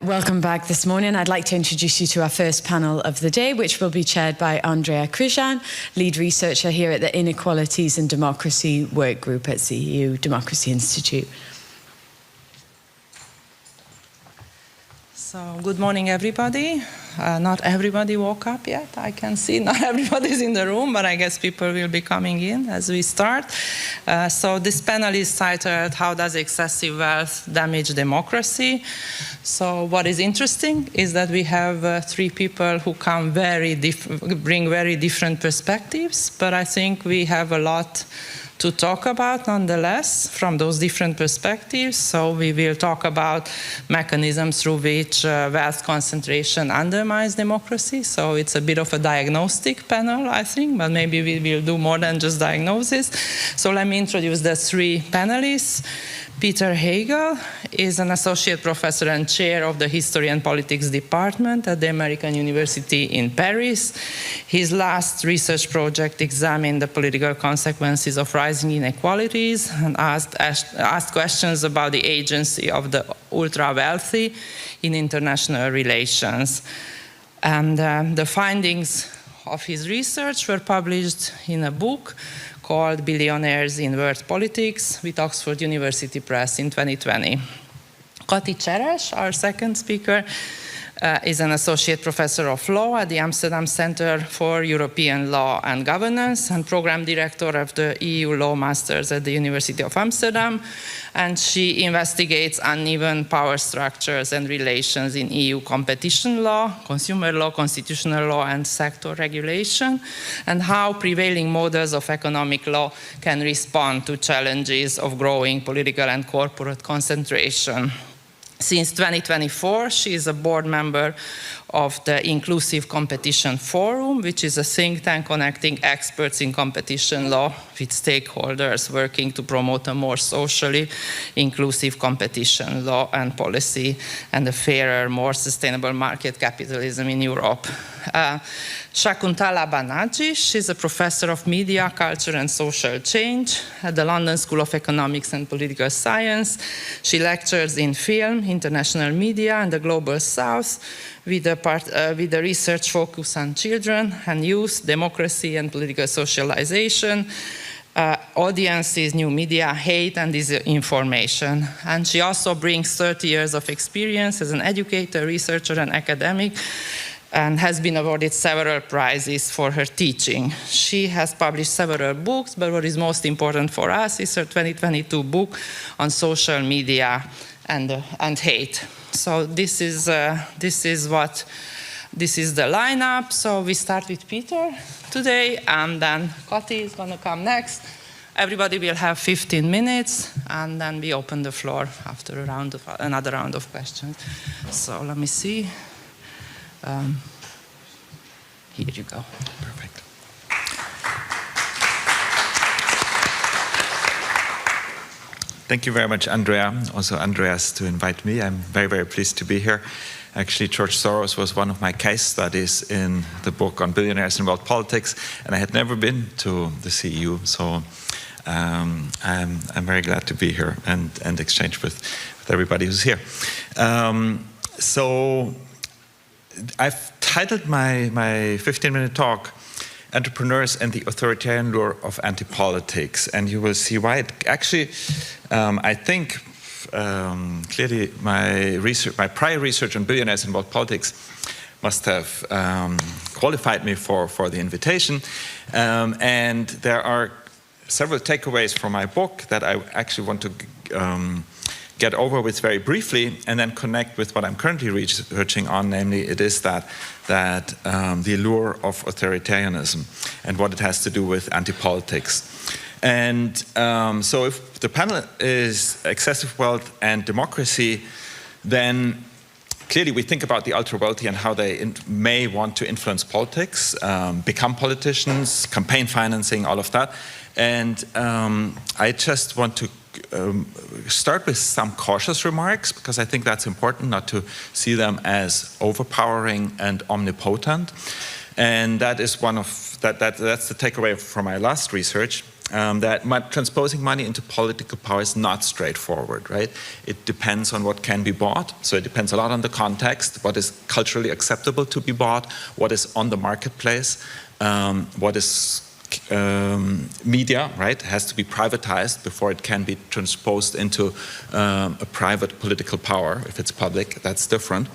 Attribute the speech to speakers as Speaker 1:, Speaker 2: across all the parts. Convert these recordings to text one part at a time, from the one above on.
Speaker 1: Welcome back this morning. I'd like to introduce you to our first panel of the day, which will be chaired by Andrea Krizsan, lead researcher here at the Inequalities and Democracy Work Group at CEU Democracy Institute.
Speaker 2: So, good morning, everybody. Not everybody woke up yet, I can see. Not everybody's in the room, but I guess people will be coming in as we start. So this panel is titled, How Does Excessive Wealth Damage Democracy? So what is interesting is that we have three people who come bring very different perspectives, but I think we have a lot to talk about nonetheless from those different perspectives. So we will talk about mechanisms through which wealth concentration undermines democracy. So it's a bit of a diagnostic panel, I think, but maybe we will do more than just diagnosis. So let me introduce the three panelists. Peter Haegel is an associate professor and chair of the History and Politics Department at the American University in Paris. His last research project examined the political consequences of rising inequalities and asked questions about the agency of the ultra-wealthy in international relations. And the findings of his research were published in a book called Billionaires in World Politics with Oxford University Press in 2020. Kati, Cseres, our second speaker, is an associate professor of law at the Amsterdam Center for European Law and Governance and program director of the EU Law Masters at the University of Amsterdam. And she investigates uneven power structures and relations in EU competition law, consumer law, constitutional law, and sector regulation, and how prevailing models of economic law can respond to challenges of growing political and corporate concentration. Since 2024, she is a board member of the Inclusive Competition Forum, which is a think tank connecting experts in competition law with stakeholders working to promote a more socially inclusive competition law and policy and a fairer, more sustainable market capitalism in Europe. Shakuntala Banaji, she's a professor of media, culture and social change at the London School of Economics and Political Science. She lectures in film, international media and the global south with a research focus on children and youth, democracy and political socialization, audiences, new media, hate and disinformation. And she also brings 30 years of experience as an educator, researcher and academic, and has been awarded several prizes for her teaching. She has published several books, but what is most important for us is her 2022 book on social media and hate. So this is the lineup. So we start with Peter today, and then Kati is going to come next. Everybody will have 15 minutes, and then we open the floor after another round of questions. So let me see. Here you go.
Speaker 3: Perfect. Thank you very much, Andrea. Also, Andreas, to invite me. I'm very, very pleased to be here. Actually, George Soros was one of my case studies in the book on billionaires in world politics, and I had never been to the CEU, so I'm very glad to be here and exchange with everybody who's here. So I've titled my 15-minute talk, Entrepreneurs and the Authoritarian Lure of Anti-Politics, and you will see why. Actually, I think clearly my prior research on billionaires in world politics must have qualified me for the invitation, and there are several takeaways from my book that I actually want to get over with very briefly and then connect with what I'm currently researching on, namely it is that the allure of authoritarianism and what it has to do with anti-politics. And so if the panel is excessive wealth and democracy, then clearly we think about the ultra-wealthy and how they may want to influence politics, become politicians, campaign financing, all of that. And I just want to start with some cautious remarks, because I think that's important not to see them as overpowering and omnipotent. And that is that's the takeaway from my last research. that transposing money into political power is not straightforward, right? It depends on what can be bought. So it depends a lot on the context, what is culturally acceptable to be bought, what is on the marketplace, what is media, right? It has to be privatized before it can be transposed into a private political power. If it's public, that's different.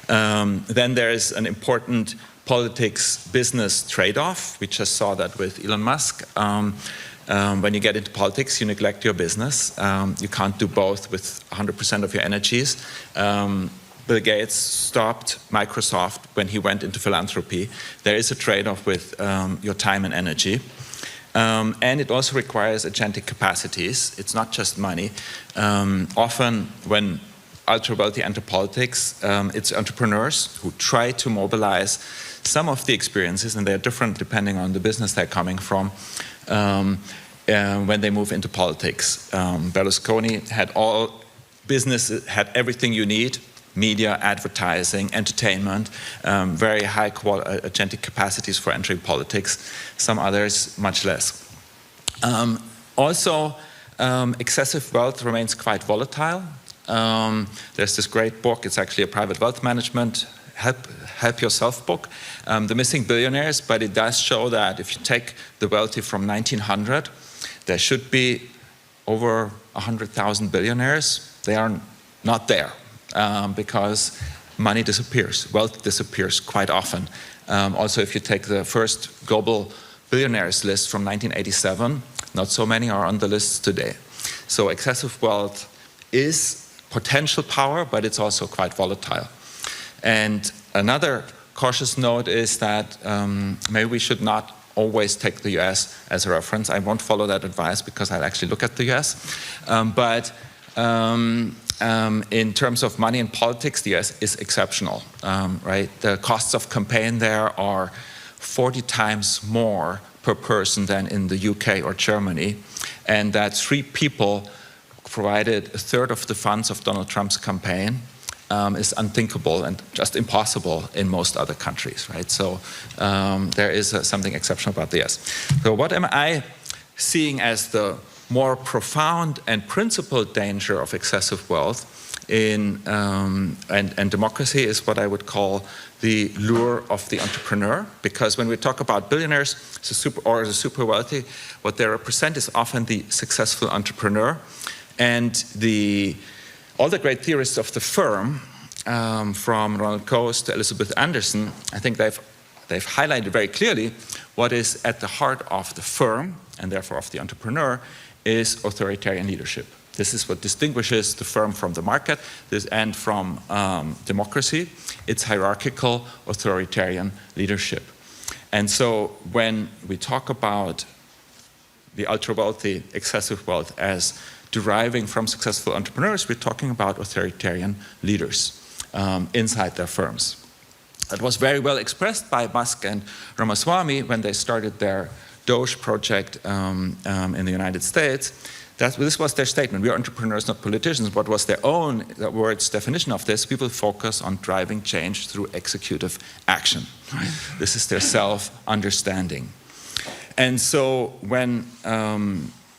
Speaker 3: Then there is an important politics-business trade-off. We just saw that with Elon Musk. When you get into politics, you neglect your business. You can't do both with 100% of your energies. Bill Gates stopped Microsoft when he went into philanthropy. There is a trade-off with your time and energy. And it also requires agentic capacities. It's not just money. Often when ultra-wealthy enter politics, it's entrepreneurs who try to mobilize some of the experiences, and they're different depending on the business they're coming from, when they move into politics. Berlusconi had all business, had everything you need: media, advertising, entertainment, very high agentic capacities for entering politics. Some others, much less. Also, excessive wealth remains quite volatile. There's this great book, it's actually a private wealth management help yourself book, The Missing Billionaires, but it does show that if you take the wealthy from 1900, there should be over 100,000 billionaires. They are not there because money disappears, wealth disappears quite often. Also, if you take the first global billionaires list from 1987, not so many are on the lists today. So excessive wealth is potential power, but it's also quite volatile. And another cautious note is that maybe we should not always take the US as a reference. I won't follow that advice because I'll actually look at the US. In terms of money and politics, the US is exceptional, right? The costs of campaign there are 40 times more per person than in the UK or Germany, and that 3 people provided a third of the funds of Donald Trump's campaign is unthinkable and just impossible in most other countries, right? So there is something exceptional about the US. So what am I seeing as the more profound and principled danger of excessive wealth in and democracy is what I would call the lure of the entrepreneur, because when we talk about billionaires or the super wealthy, what they represent is often the successful entrepreneur. And all the great theorists of the firm, from Ronald Coase to Elizabeth Anderson, I think they've highlighted very clearly what is at the heart of the firm, and therefore of the entrepreneur, is authoritarian leadership. This is what distinguishes the firm from the market and from democracy. It's hierarchical authoritarian leadership. And so when we talk about the ultra-wealthy, excessive wealth as deriving from successful entrepreneurs, we're talking about authoritarian leaders inside their firms. That was very well expressed by Musk and Ramaswamy when they started their Doge project in the United States. This was their statement: we are entrepreneurs, not politicians. What was their own word's definition of this? People focus on driving change through executive action. Right? This is their self-understanding. And so when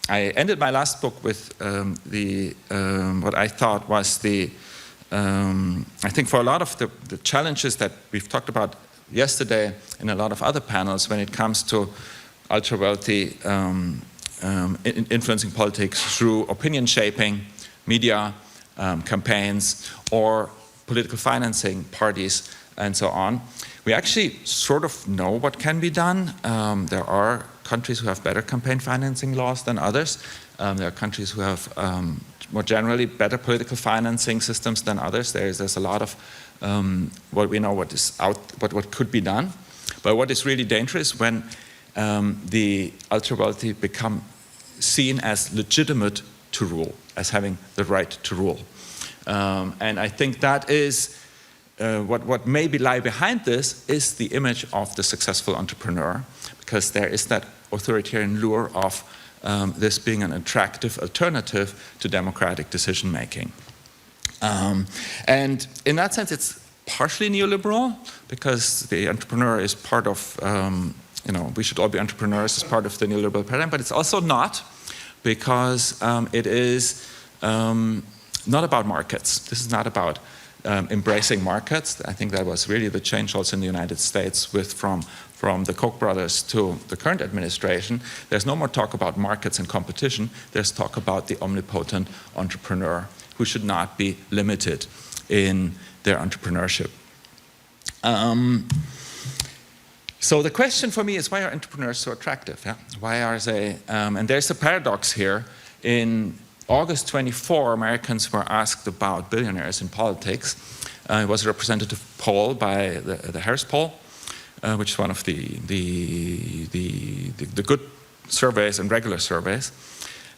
Speaker 3: I ended my last book with what I thought was I think for a lot of the challenges that we've talked about yesterday in a lot of other panels when it comes to ultra-wealthy influencing politics through opinion shaping, media, campaigns, or political financing parties, and so on. We actually sort of know what can be done. There are countries who have better campaign financing laws than others. There are countries who have more generally better political financing systems than others. There's a lot of what we know what could be done. But what is really dangerous when the ultra-wealthy become seen as legitimate to rule, as having the right to rule. And I think that is what maybe lie behind this is the image of the successful entrepreneur, because there is that authoritarian lure of this being an attractive alternative to democratic decision making. And in that sense, it's partially neoliberal, because the entrepreneur is part of we should all be entrepreneurs as part of the neoliberal paradigm, but it's also not, because it is not about markets. This is not about embracing markets. I think that was really the change also in the United States from the Koch brothers to the current administration. There's no more talk about markets and competition. There's talk about the omnipotent entrepreneur who should not be limited in their entrepreneurship. So the question for me is, why are entrepreneurs so attractive? Yeah? Why are they? And there's a paradox here. In August 24, Americans were asked about billionaires in politics. It was a representative poll by the Harris poll, which is one of the good surveys and regular surveys.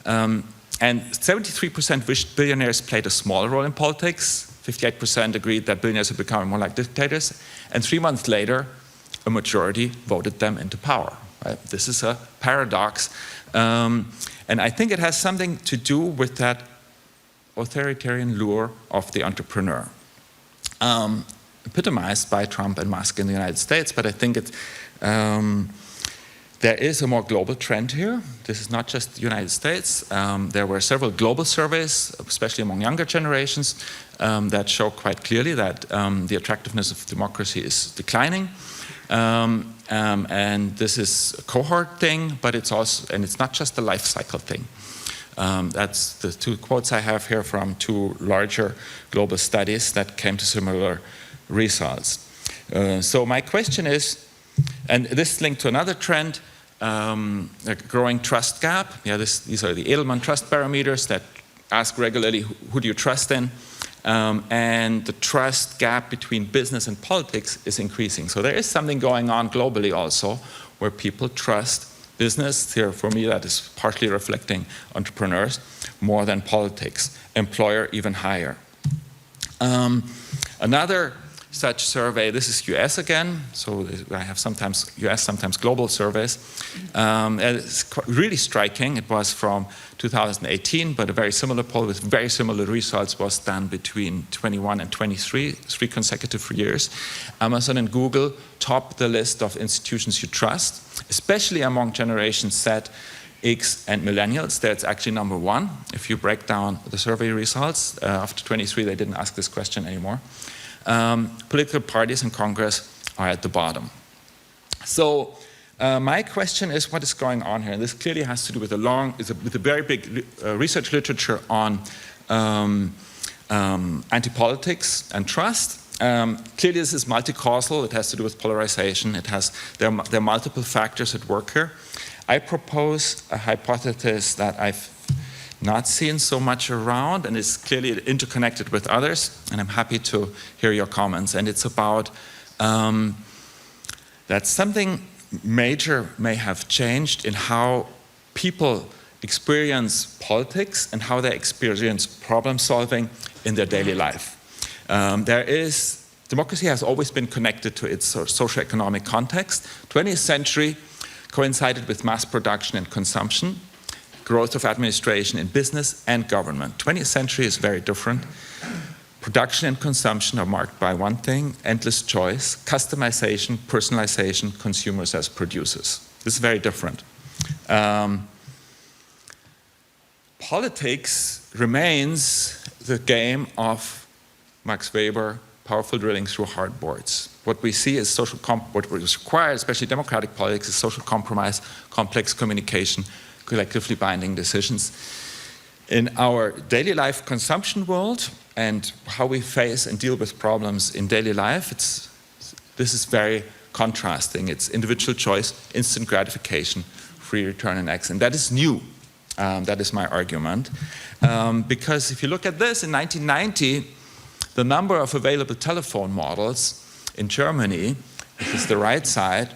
Speaker 3: And 73% wished billionaires played a smaller role in politics. 58% agreed that billionaires are becoming more like dictators. And 3 months later, a majority voted them into power. Right? This is a paradox. And I think it has something to do with that authoritarian lure of the entrepreneur, epitomized by Trump and Musk in the United States. But I think there is a more global trend here. This is not just the United States. There were several global surveys, especially among younger generations, that show quite clearly that the attractiveness of democracy is declining. And this is a cohort thing, but it's also, and it's not just a life cycle thing. That's the two quotes I have here from two larger global studies that came to similar results. So my question is, and this is linked to another trend, a growing trust gap. Yeah, these are the Edelman trust barometers that ask regularly, who do you trust in? And the trust gap between business and politics is increasing. So there is something going on globally also where people trust business. Here, for me, that is partly reflecting entrepreneurs more than politics. Employer even higher. Another such survey, this is US again, so I have sometimes US, sometimes global surveys. It's really striking. It was from 2018, but a very similar poll with very similar results was done between 21 and 23, 3 consecutive years. Amazon and Google top the list of institutions you trust, especially among Generation Z, X, and millennials. That's actually number 1. If you break down the survey results, after 23, they didn't ask this question anymore. Political parties in Congress are at the bottom. So my question is, what is going on here? And this clearly has to do with a very big research literature on anti-politics and trust. Clearly this is multi-causal. It has to do with polarization. There are multiple factors at work here. I propose a hypothesis that I've not seen so much around, and it's clearly interconnected with others, and I'm happy to hear your comments. And it's about that something major may have changed in how people experience politics and how they experience problem solving in their daily life. Democracy has always been connected to its socioeconomic context. 20th century coincided with mass production and consumption, growth of administration in business and government. 20th century is very different. Production and consumption are marked by one thing: endless choice, customization, personalization, consumers as producers. This is very different. Politics remains the game of Max Weber, powerful drilling through hard boards. What we see is what is required, especially democratic politics, is social compromise, complex communication, collectively binding decisions. In our daily life consumption world and how we face and deal with problems in daily life, this is very contrasting. It's individual choice, instant gratification, free return on X, and that is new. That is my argument. Because if you look at this, in 1990, the number of available telephone models in Germany, which is the right side,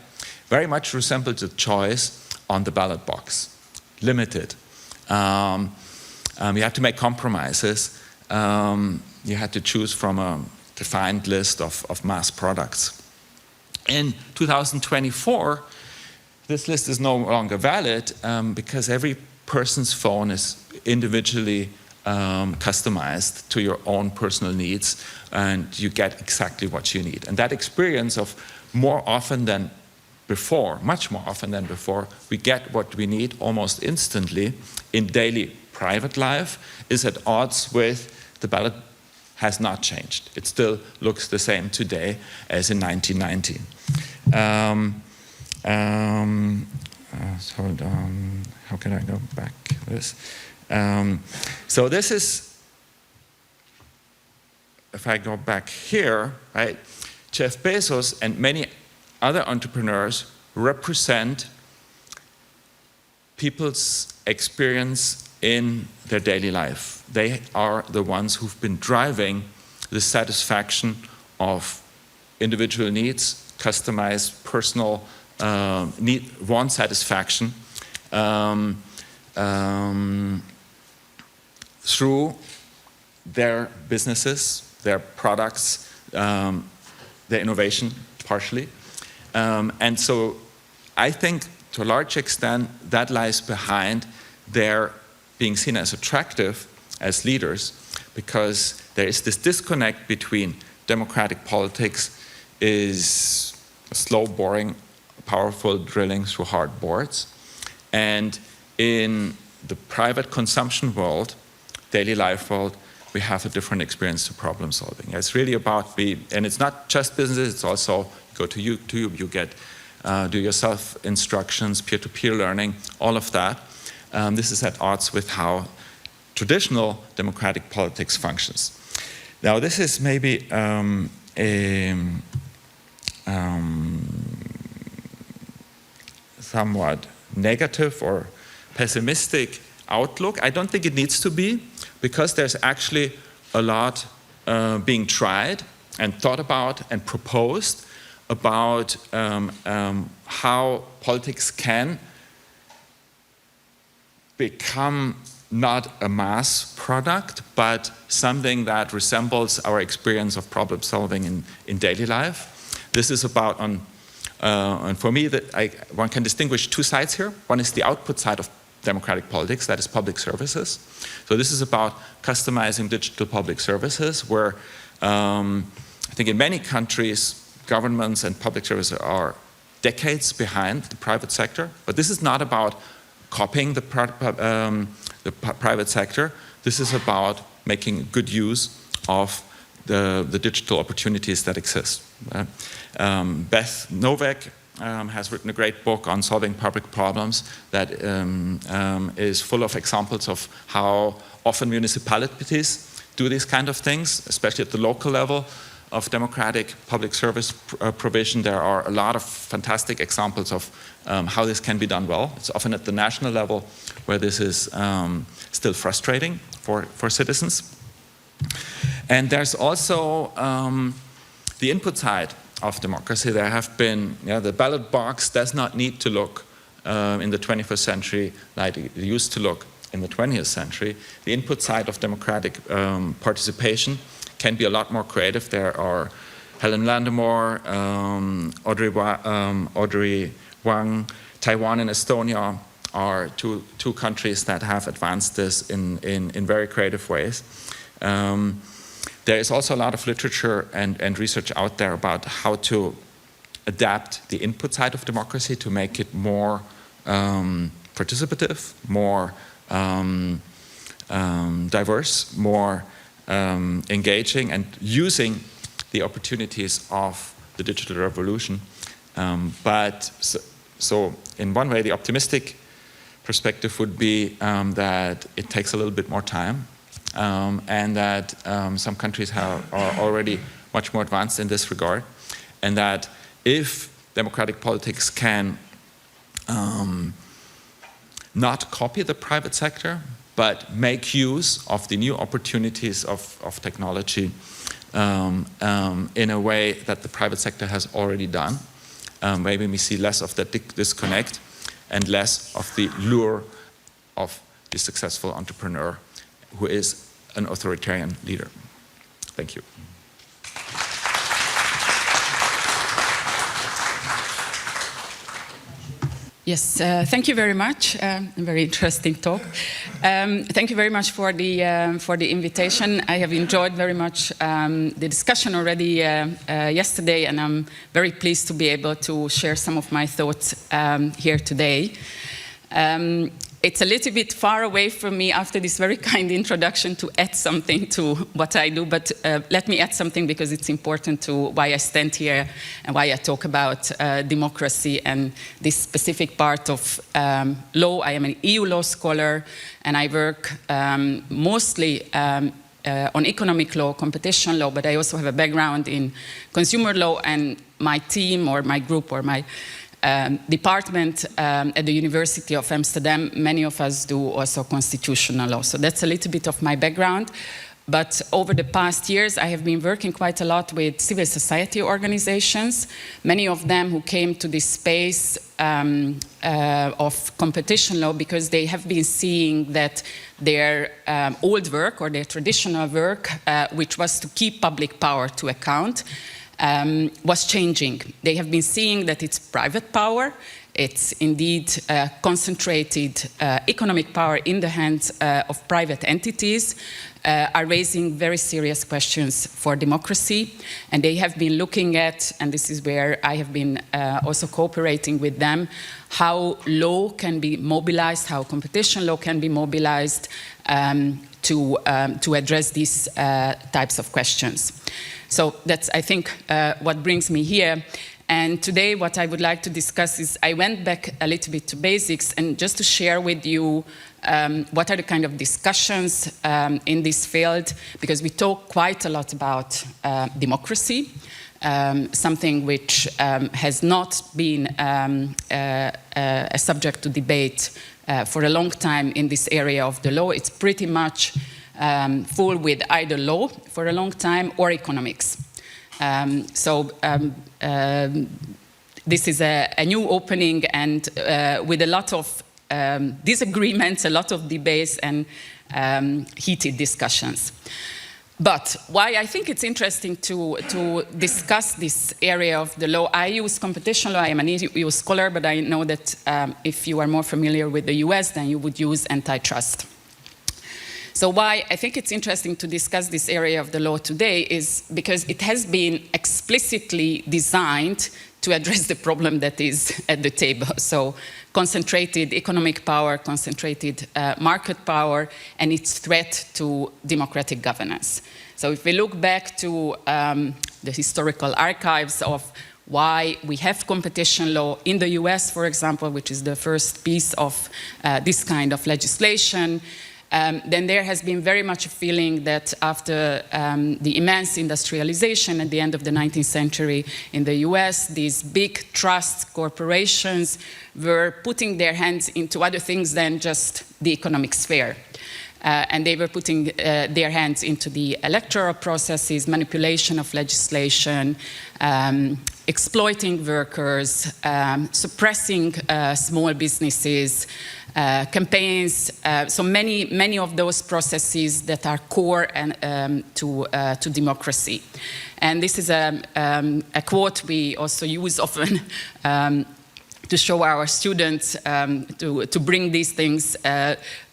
Speaker 3: very much resembled the choice on the ballot box. Limited. You have to make compromises. You had to choose from a defined list of mass products. In 2024, this list is no longer valid because every person's phone is individually customized to your own personal needs, and you get exactly what you need. And that experience of more often than before, much more often than before, we get what we need almost instantly in daily private life is at odds with the ballot has not changed. It still looks the same today as in 1990. Hold on, how can I go back this? So this is, if I go back here, right, Jeff Bezos and many other entrepreneurs represent people's experience in their daily life. They are the ones who've been driving the satisfaction of individual needs, customized, personal want satisfaction through their businesses, their products, their innovation, partially. And so I think to a large extent that lies behind their being seen as attractive as leaders, because there is this disconnect between democratic politics is slow, boring, powerful drilling through hard boards, and in the private consumption world, daily life world, we have a different experience to problem solving. It's really about and it's not just business, it's also go to YouTube, you get do-yourself instructions, peer-to-peer learning, all of that. This is at odds with how traditional democratic politics functions. Now, this is maybe a somewhat negative or pessimistic outlook. I don't think it needs to be, because there's actually a lot being tried and thought about and proposed about how politics can become not a mass product, but something that resembles our experience of problem solving in daily life. This is about, and for me, one can distinguish two sides here. One is the output side of democratic politics, that is public services. So this is about customizing digital public services, where I think in many countries, governments and public services are decades behind the private sector. But this is not about copying the private sector. This is about making good use of the digital opportunities that exist. Beth Novak has written a great book on solving public problems that is full of examples of how often municipalities do these kind of things, especially at the local level of democratic public service provision. There are a lot of fantastic examples of how this can be done well. It's often at the national level where this is still frustrating for citizens. And there's also the input side of democracy. There have been, the ballot box does not need to look in the 21st century like it used to look in the 20th century. The input side of democratic participation can be a lot more creative. There are Helen Landemore, Audrey Wang, Taiwan and Estonia are two countries that have advanced this in very creative ways. There is also a lot of literature and research out there about how to adapt the input side of democracy to make it more participative, more diverse, more engaging, and using the opportunities of the digital revolution. So in one way, the optimistic perspective would be that it takes a little bit more time, and that some countries are already much more advanced in this regard, and that if democratic politics can not copy the private sector, but make use of the new opportunities of technology in a way that the private sector has already done, maybe we see less of that disconnect and less of the lure of the successful entrepreneur who is an authoritarian leader. Thank you.
Speaker 4: Yes, thank you very much. A very interesting talk. Thank you very much for the invitation. I have enjoyed very much the discussion already yesterday, and I'm very pleased to be able to share some of my thoughts here today. It's a little bit far away from me after this very kind introduction to add something to what I do, but let me add something because it's important to why I stand here and why I talk about democracy and this specific part of law. I am an EU law scholar, and I work mostly on economic law, competition law, but I also have a background in consumer law, and my team or my group or my department at the University of Amsterdam, many of us do also constitutional law. So that's a little bit of my background. But over the past years, I have been working quite a lot with civil society organizations, many of them who came to this space of competition law because they have been seeing that their old work or their traditional work, which was to keep public power to account, was changing. They have been seeing that it's private power, it's indeed concentrated economic power in the hands of private entities, are raising very serious questions for democracy. And they have been looking at, and this is where I have been also cooperating with them, how law can be mobilized, how competition law can be mobilized to address these types of questions. So that's, I think, what brings me here. And today what I would like to discuss is, I went back a little bit to basics and just to share with you what are the kind of discussions in this field, because we talk quite a lot about democracy, something which has not been a subject to debate for a long time in this area of the law. It's pretty much full with either law for a long time or economics. This is a new opening, and with a lot of disagreements, a lot of debates and heated discussions. But why I think it's interesting to discuss this area of the law, I use competition law, I am an EU scholar, but I know that if you are more familiar with the US, then you would use antitrust. So why I think it's interesting to discuss this area of the law today is because it has been explicitly designed to address the problem that is at the table. So concentrated economic power, concentrated market power, and its threat to democratic governance. So if we look back to the historical archives of why we have competition law in the US, for example, which is the first piece of this kind of legislation, then there has been very much a feeling that after the immense industrialization at the end of the 19th century in the US, these big trust corporations were putting their hands into other things than just the economic sphere. And they were putting their hands into the electoral processes, manipulation of legislation, exploiting workers, suppressing small businesses, campaigns, so many of those processes that are core and, to democracy. And this is a quote we also use often to show our students, to bring these things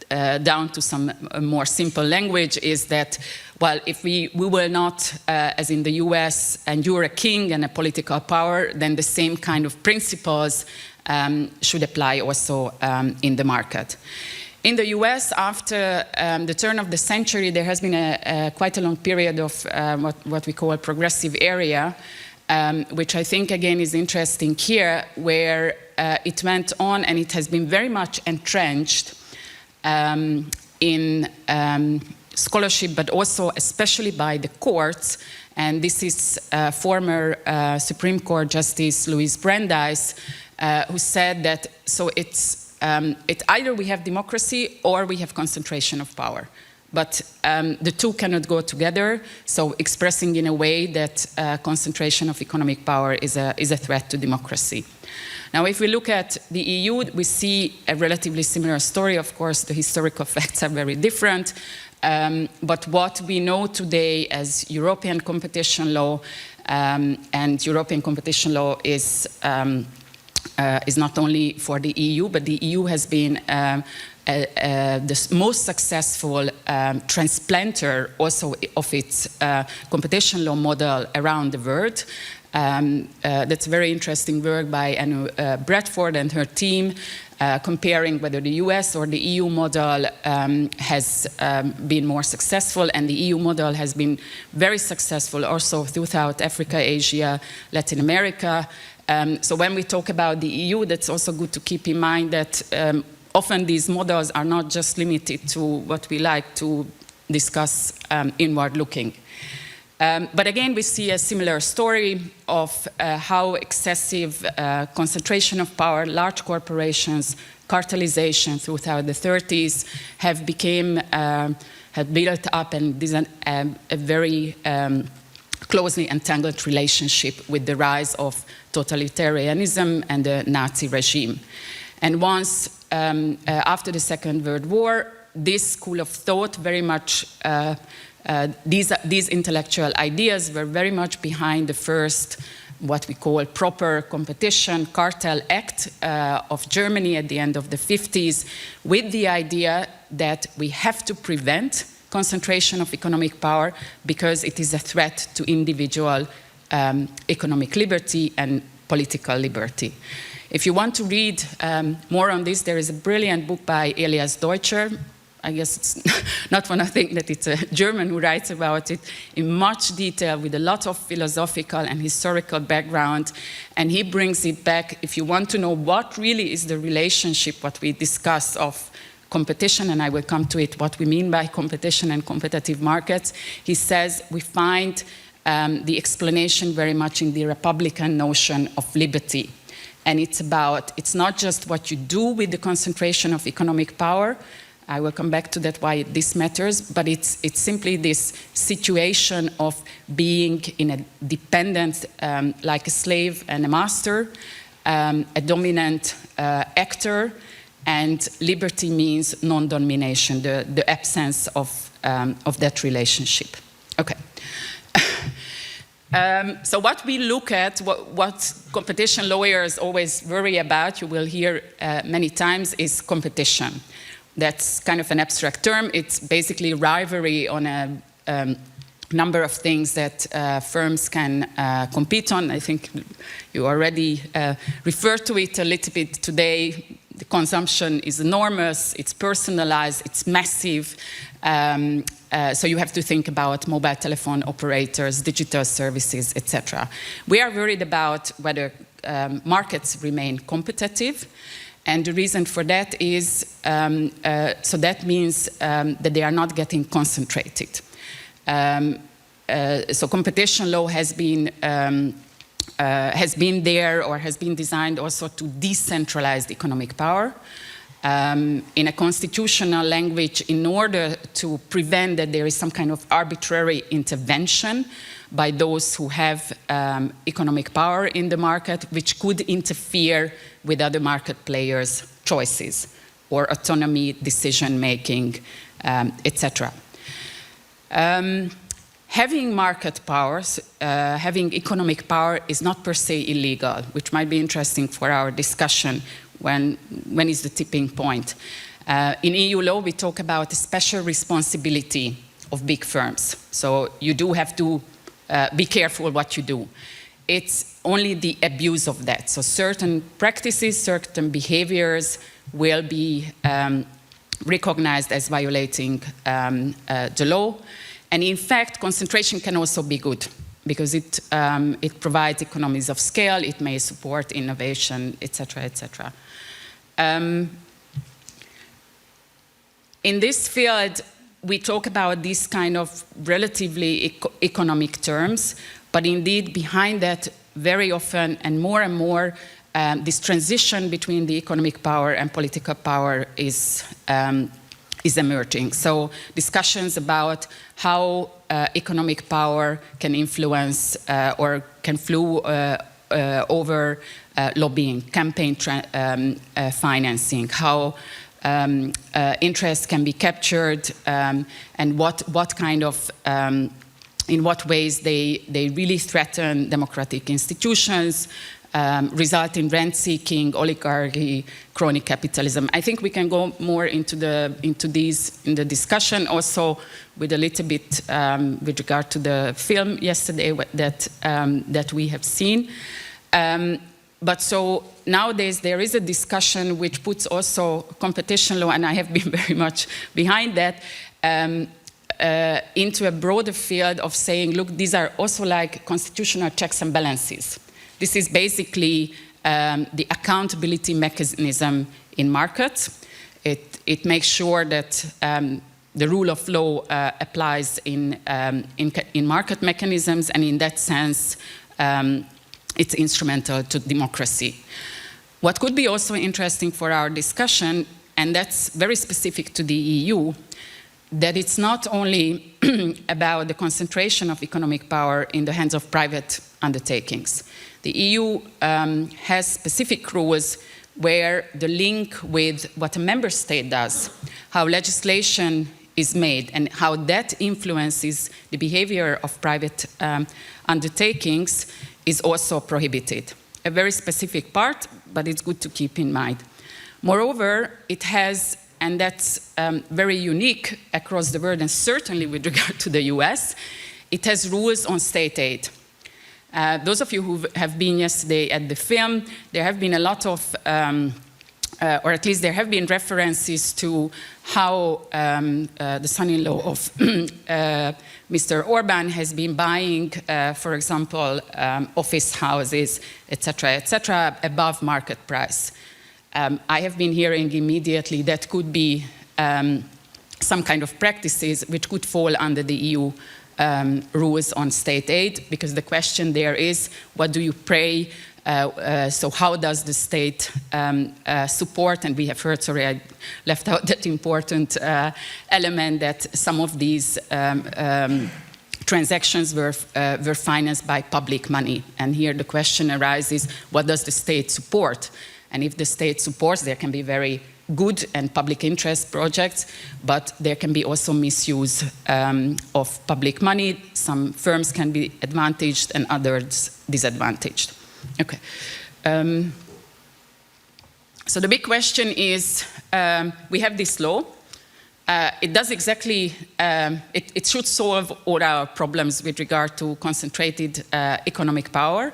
Speaker 4: down to some more simple language, is that, well, if we will not, as in the US, and you're a king and a political power, then the same kind of principles should apply also in the market. In the US, after the turn of the century, there has been quite a long period of what we call a progressive area, which I think, again, is interesting here, where it went on and it has been very much entrenched in scholarship, but also especially by the courts. And this is former Supreme Court Justice Louise Brandeis, who said that, so it's either we have democracy or we have concentration of power. But the two cannot go together, so expressing in a way that concentration of economic power is a threat to democracy. Now, if we look at the EU, we see a relatively similar story. Of course, the historical facts are very different. But what we know today as European competition law, and European competition law is is not only for the EU, but the EU has been the most successful transplanter also of its competition law model around the world. That's very interesting work by Anu Bradford and her team, comparing whether the US or the EU model has been more successful, and the EU model has been very successful also throughout Africa, Asia, Latin America. So when we talk about the EU, that's also good to keep in mind that often these models are not just limited to what we like to discuss inward looking. But again, we see a similar story of how excessive concentration of power, large corporations, cartelization throughout the 30s have built up and a very closely entangled relationship with the rise of totalitarianism and the Nazi regime. And once, after the Second World War, this school of thought very much these intellectual ideas were very much behind the first, what we call proper competition cartel act of Germany at the end of the 50s, with the idea that we have to prevent concentration of economic power because it is a threat to individual economic liberty and political liberty. If you want to read more on this, there is a brilliant book by Elias Deutscher. I guess it's not one I think that it's a German who writes about it in much detail with a lot of philosophical and historical background. And he brings it back, if you want to know what really is the relationship, what we discuss of competition, and I will come to it, what we mean by competition and competitive markets. He says we find the explanation very much in the Republican notion of liberty. And it's not just what you do with the concentration of economic power. I will come back to that, why this matters, but it's simply this situation of being in a dependent, like a slave and a master, a dominant actor, and liberty means non-domination, the absence of that relationship. Okay. So what we look at, what competition lawyers always worry about, you will hear many times, is competition. That's kind of an abstract term. It's basically rivalry on a number of things that firms can compete on. I think you already referred to it a little bit today. The consumption is enormous, it's personalized, it's massive. So you have to think about mobile telephone operators, digital services, etc. We are worried about whether markets remain competitive. And the reason for that is, so that means that they are not getting concentrated. So competition law has been there or has been designed also to decentralize economic power. In a constitutional language, in order to prevent that there is some kind of arbitrary intervention by those who have economic power in the market, which could interfere with other market players' choices or autonomy, decision-making, etc. Having market powers, having economic power is not per se illegal, which might be interesting for our discussion. When is the tipping point? In EU law, we talk about a special responsibility of big firms. So you do have to be careful what you do. It's only the abuse of that. So certain practices, certain behaviors will be recognized as violating the law. And in fact, concentration can also be good because it provides economies of scale, it may support innovation, etc., etc. In this field, we talk about these kind of relatively economic terms, but indeed behind that, very often and more, this transition between the economic power and political power is emerging. So discussions about how economic power can influence or can flow over lobbying, campaign financing, how interest can be captured, and what kind of in what ways they really threaten democratic institutions, result in rent-seeking, oligarchy, crony capitalism. I think we can go more into these in the discussion, also with a little bit with regard to the film yesterday that we have seen. But so nowadays there is a discussion which puts also competition law, and I have been very much behind that, into a broader field of saying, look, these are also like constitutional checks and balances. This is basically the accountability mechanism in markets. It makes sure that the rule of law applies in market mechanisms, and in that sense, it's instrumental to democracy. What could be also interesting for our discussion, and that's very specific to the EU, that it's not only about the concentration of economic power in the hands of private undertakings. The EU has specific rules where the link with what a member state does, how legislation is made, and how that influences the behavior of private undertakings is also prohibited. A very specific part, but it's good to keep in mind. Moreover, it has, and that's very unique across the world, and certainly with regard to the US, it has rules on state aid. Those of you who have been yesterday at the film, there have been a lot of, or at least there have been references to how the son-in-law of Mr. Orban has been buying, for example, office houses, etc., above market price. I have been hearing immediately that could be some kind of practices which could fall under the EU rules on state aid, because the question there is, what do you pay? So how does the state support? And we have heard, sorry, I left out that important element, that some of these transactions were financed by public money. And here the question arises, what does the state support? And if the state supports, there can be very good and public interest projects, but there can be also misuse of public money. Some firms can be advantaged and others disadvantaged. Okay. So the big question is, we have this law. It does exactly, it should solve all our problems with regard to concentrated economic power.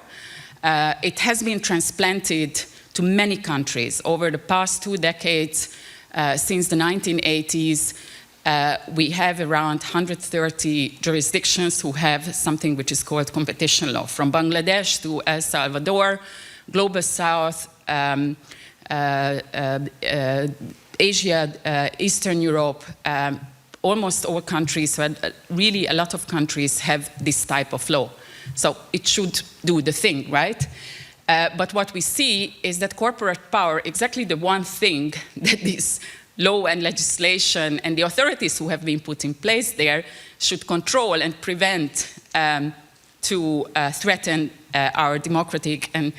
Speaker 4: It has been transplanted to many countries over the past 2 decades. Since the 1980s, we have around 130 jurisdictions who have something which is called competition law, from Bangladesh to El Salvador, Global South, Asia, Eastern Europe, almost all countries, really a lot of countries have this type of law. So it should do the thing, right? But what we see is that corporate power, exactly the one thing that this law and legislation and the authorities who have been put in place there should control and prevent to threaten our democratic and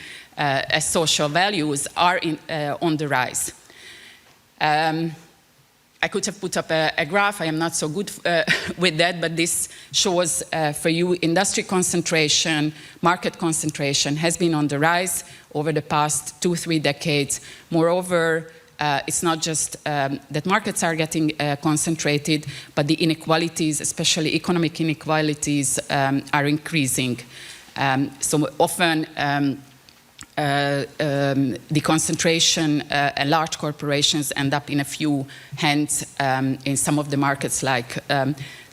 Speaker 4: social values, are on the rise. I could have put up a graph. I am not so good with that, but this shows for you industry concentration, market concentration has been on the rise over the past 2-3 decades. Moreover, it's not just that markets are getting concentrated, but the inequalities, especially economic inequalities, are increasing. So often, the concentration and large corporations end up in a few hands in some of the markets, like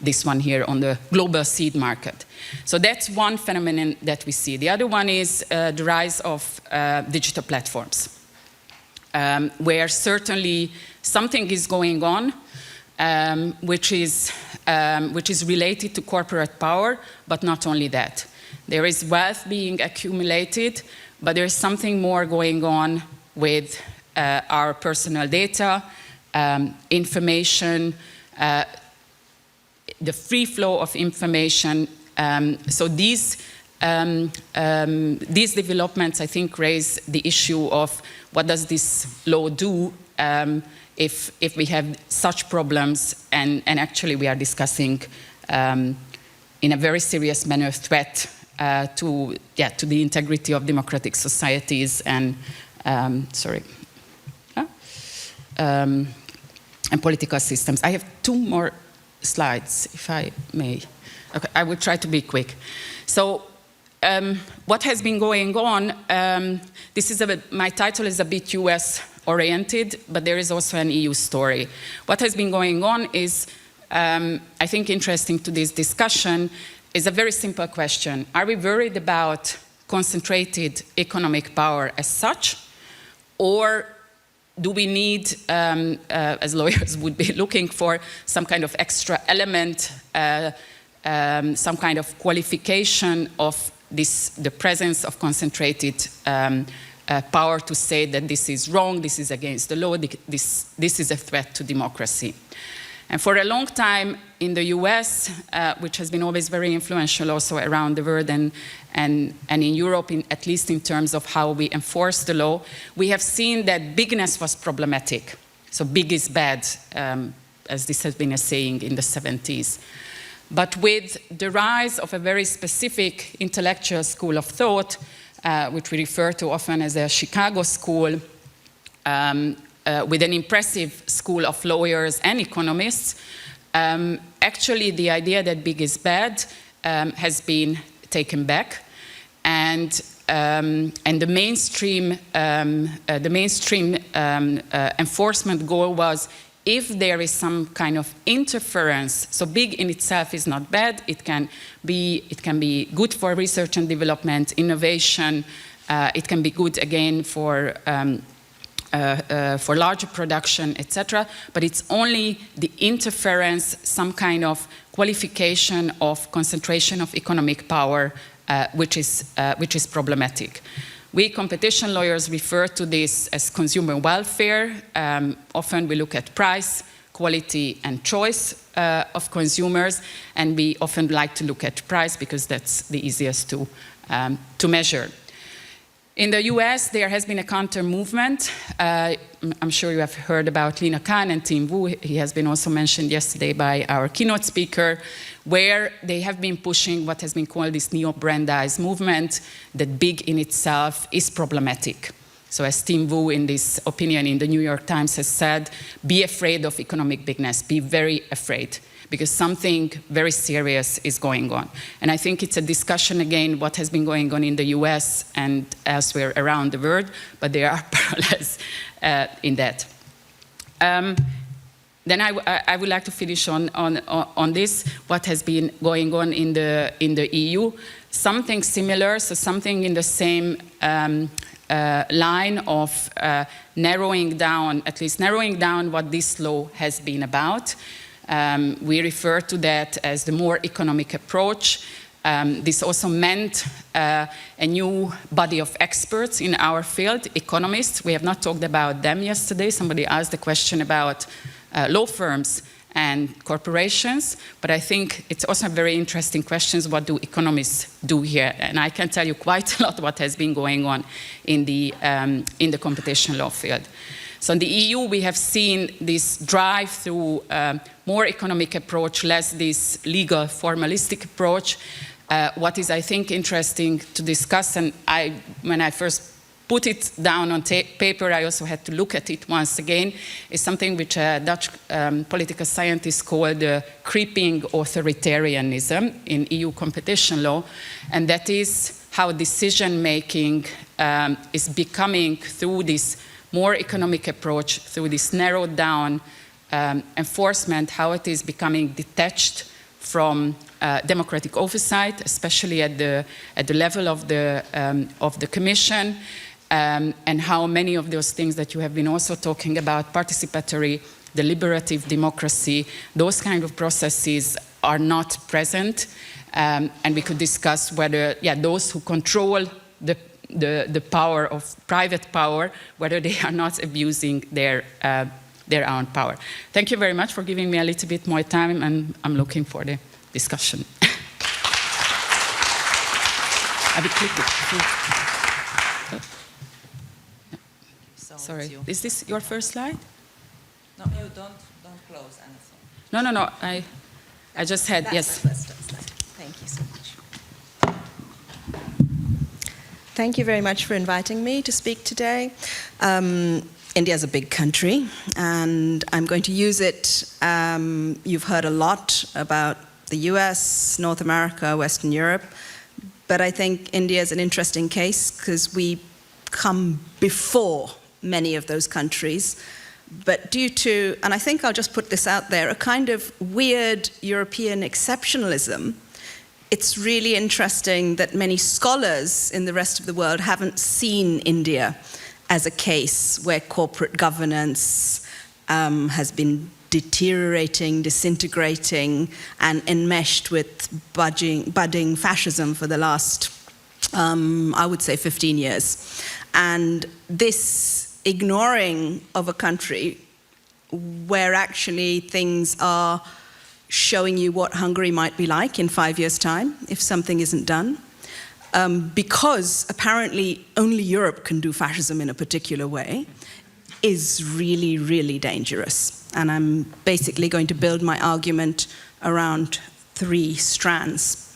Speaker 4: this one here on the global seed market. So that's one phenomenon that we see. The other one is the rise of digital platforms, where certainly something is going on which is related to corporate power, but not only that. There is wealth being accumulated, but there is something more going on with our personal data, information, the free flow of information. So these developments, I think, raise the issue of what does this law do if we have such problems, and actually we are discussing in a very serious manner threat to the integrity of democratic societies and and political systems. I have 2 more slides, if I may. Okay, I will try to be quick. So, what has been going on? My title is a bit US oriented, but there is also an EU story. What has been going on is, I think interesting to this discussion, is a very simple question. Are we worried about concentrated economic power as such, or do we need, as lawyers would be looking for, some kind of extra element, some kind of qualification of the presence of concentrated power to say that this is wrong, this is against the law, this is a threat to democracy. And for a long time in the US, which has been always very influential also around the world and in Europe, at least in terms of how we enforce the law, we have seen that bigness was problematic. So big is bad, as this has been a saying in the 70s. But with the rise of a very specific intellectual school of thought, which we refer to often as a Chicago school, with an impressive school of lawyers and economists, actually the idea that big is bad has been taken back, and the mainstream enforcement goal was, if there is some kind of interference, so big in itself is not bad, it can be good for research and development, innovation, it can be good again for larger production, etc. But it's only the interference, some kind of qualification of concentration of economic power, which is problematic. We competition lawyers refer to this as consumer welfare. Often we look at price, quality, and choice of consumers, and we often like to look at price because that's the easiest to measure. In the US, there has been a counter movement. I'm sure you have heard about Lina Khan and Tim Wu. He has been also mentioned yesterday by our keynote speaker, where they have been pushing what has been called this neo-Brandeis movement, that big in itself is problematic. So as Tim Wu, in this opinion in the New York Times, has said, be afraid of economic bigness, be very afraid, because something very serious is going on. And I think it's a discussion, again, what has been going on in the US and elsewhere around the world, but there are parallels in that. Then I would like to finish on this, what has been going on in the EU. Something similar, so something in the same line of narrowing down, at least narrowing down what this law has been about. We refer to that as the more economic approach. This also meant a new body of experts in our field, economists. We have not talked about them yesterday. Somebody asked the question about law firms and corporations, but I think it's also a very interesting question, what do economists do here? And I can tell you quite a lot what has been going on in the competition law field. So in the EU, we have seen this drive through more economic approach, less this legal formalistic approach. What is, I think, interesting to discuss, and when I first put it down on paper, I also had to look at it once again, is something which a Dutch political scientist called creeping authoritarianism in EU competition law, and that is how decision-making is becoming, through this more economic approach, through this narrowed down enforcement, how it is becoming detached from democratic oversight, especially at the level of the Commission, and how many of those things that you have been also talking about, participatory, deliberative democracy, those kind of processes are not present, and we could discuss whether, those who control the power of private power, whether they are not abusing their own power. Thank you very much for giving me a little bit more time, and I'm looking for the discussion. I will click it. Sorry, is this your first slide?
Speaker 2: No, you don't close anything.
Speaker 4: No. I just had, yes.
Speaker 5: Thank you so much. Thank you very much for inviting me to speak today. India is a big country, and I'm going to use it. You've heard a lot about the US, North America, Western Europe, but I think India is an interesting case because we come before many of those countries. But due to, and I think I'll just put this out there, a kind of weird European exceptionalism, it's really interesting that many scholars in the rest of the world haven't seen India as a case where corporate governance has been deteriorating, disintegrating, and enmeshed with budding fascism for the last, I would say, 15 years. And this ignoring of a country where actually things are showing you what Hungary might be like in 5 years' time if something isn't done, because apparently only Europe can do fascism in a particular way, is really, really dangerous. And I'm basically going to build my argument around 3 strands.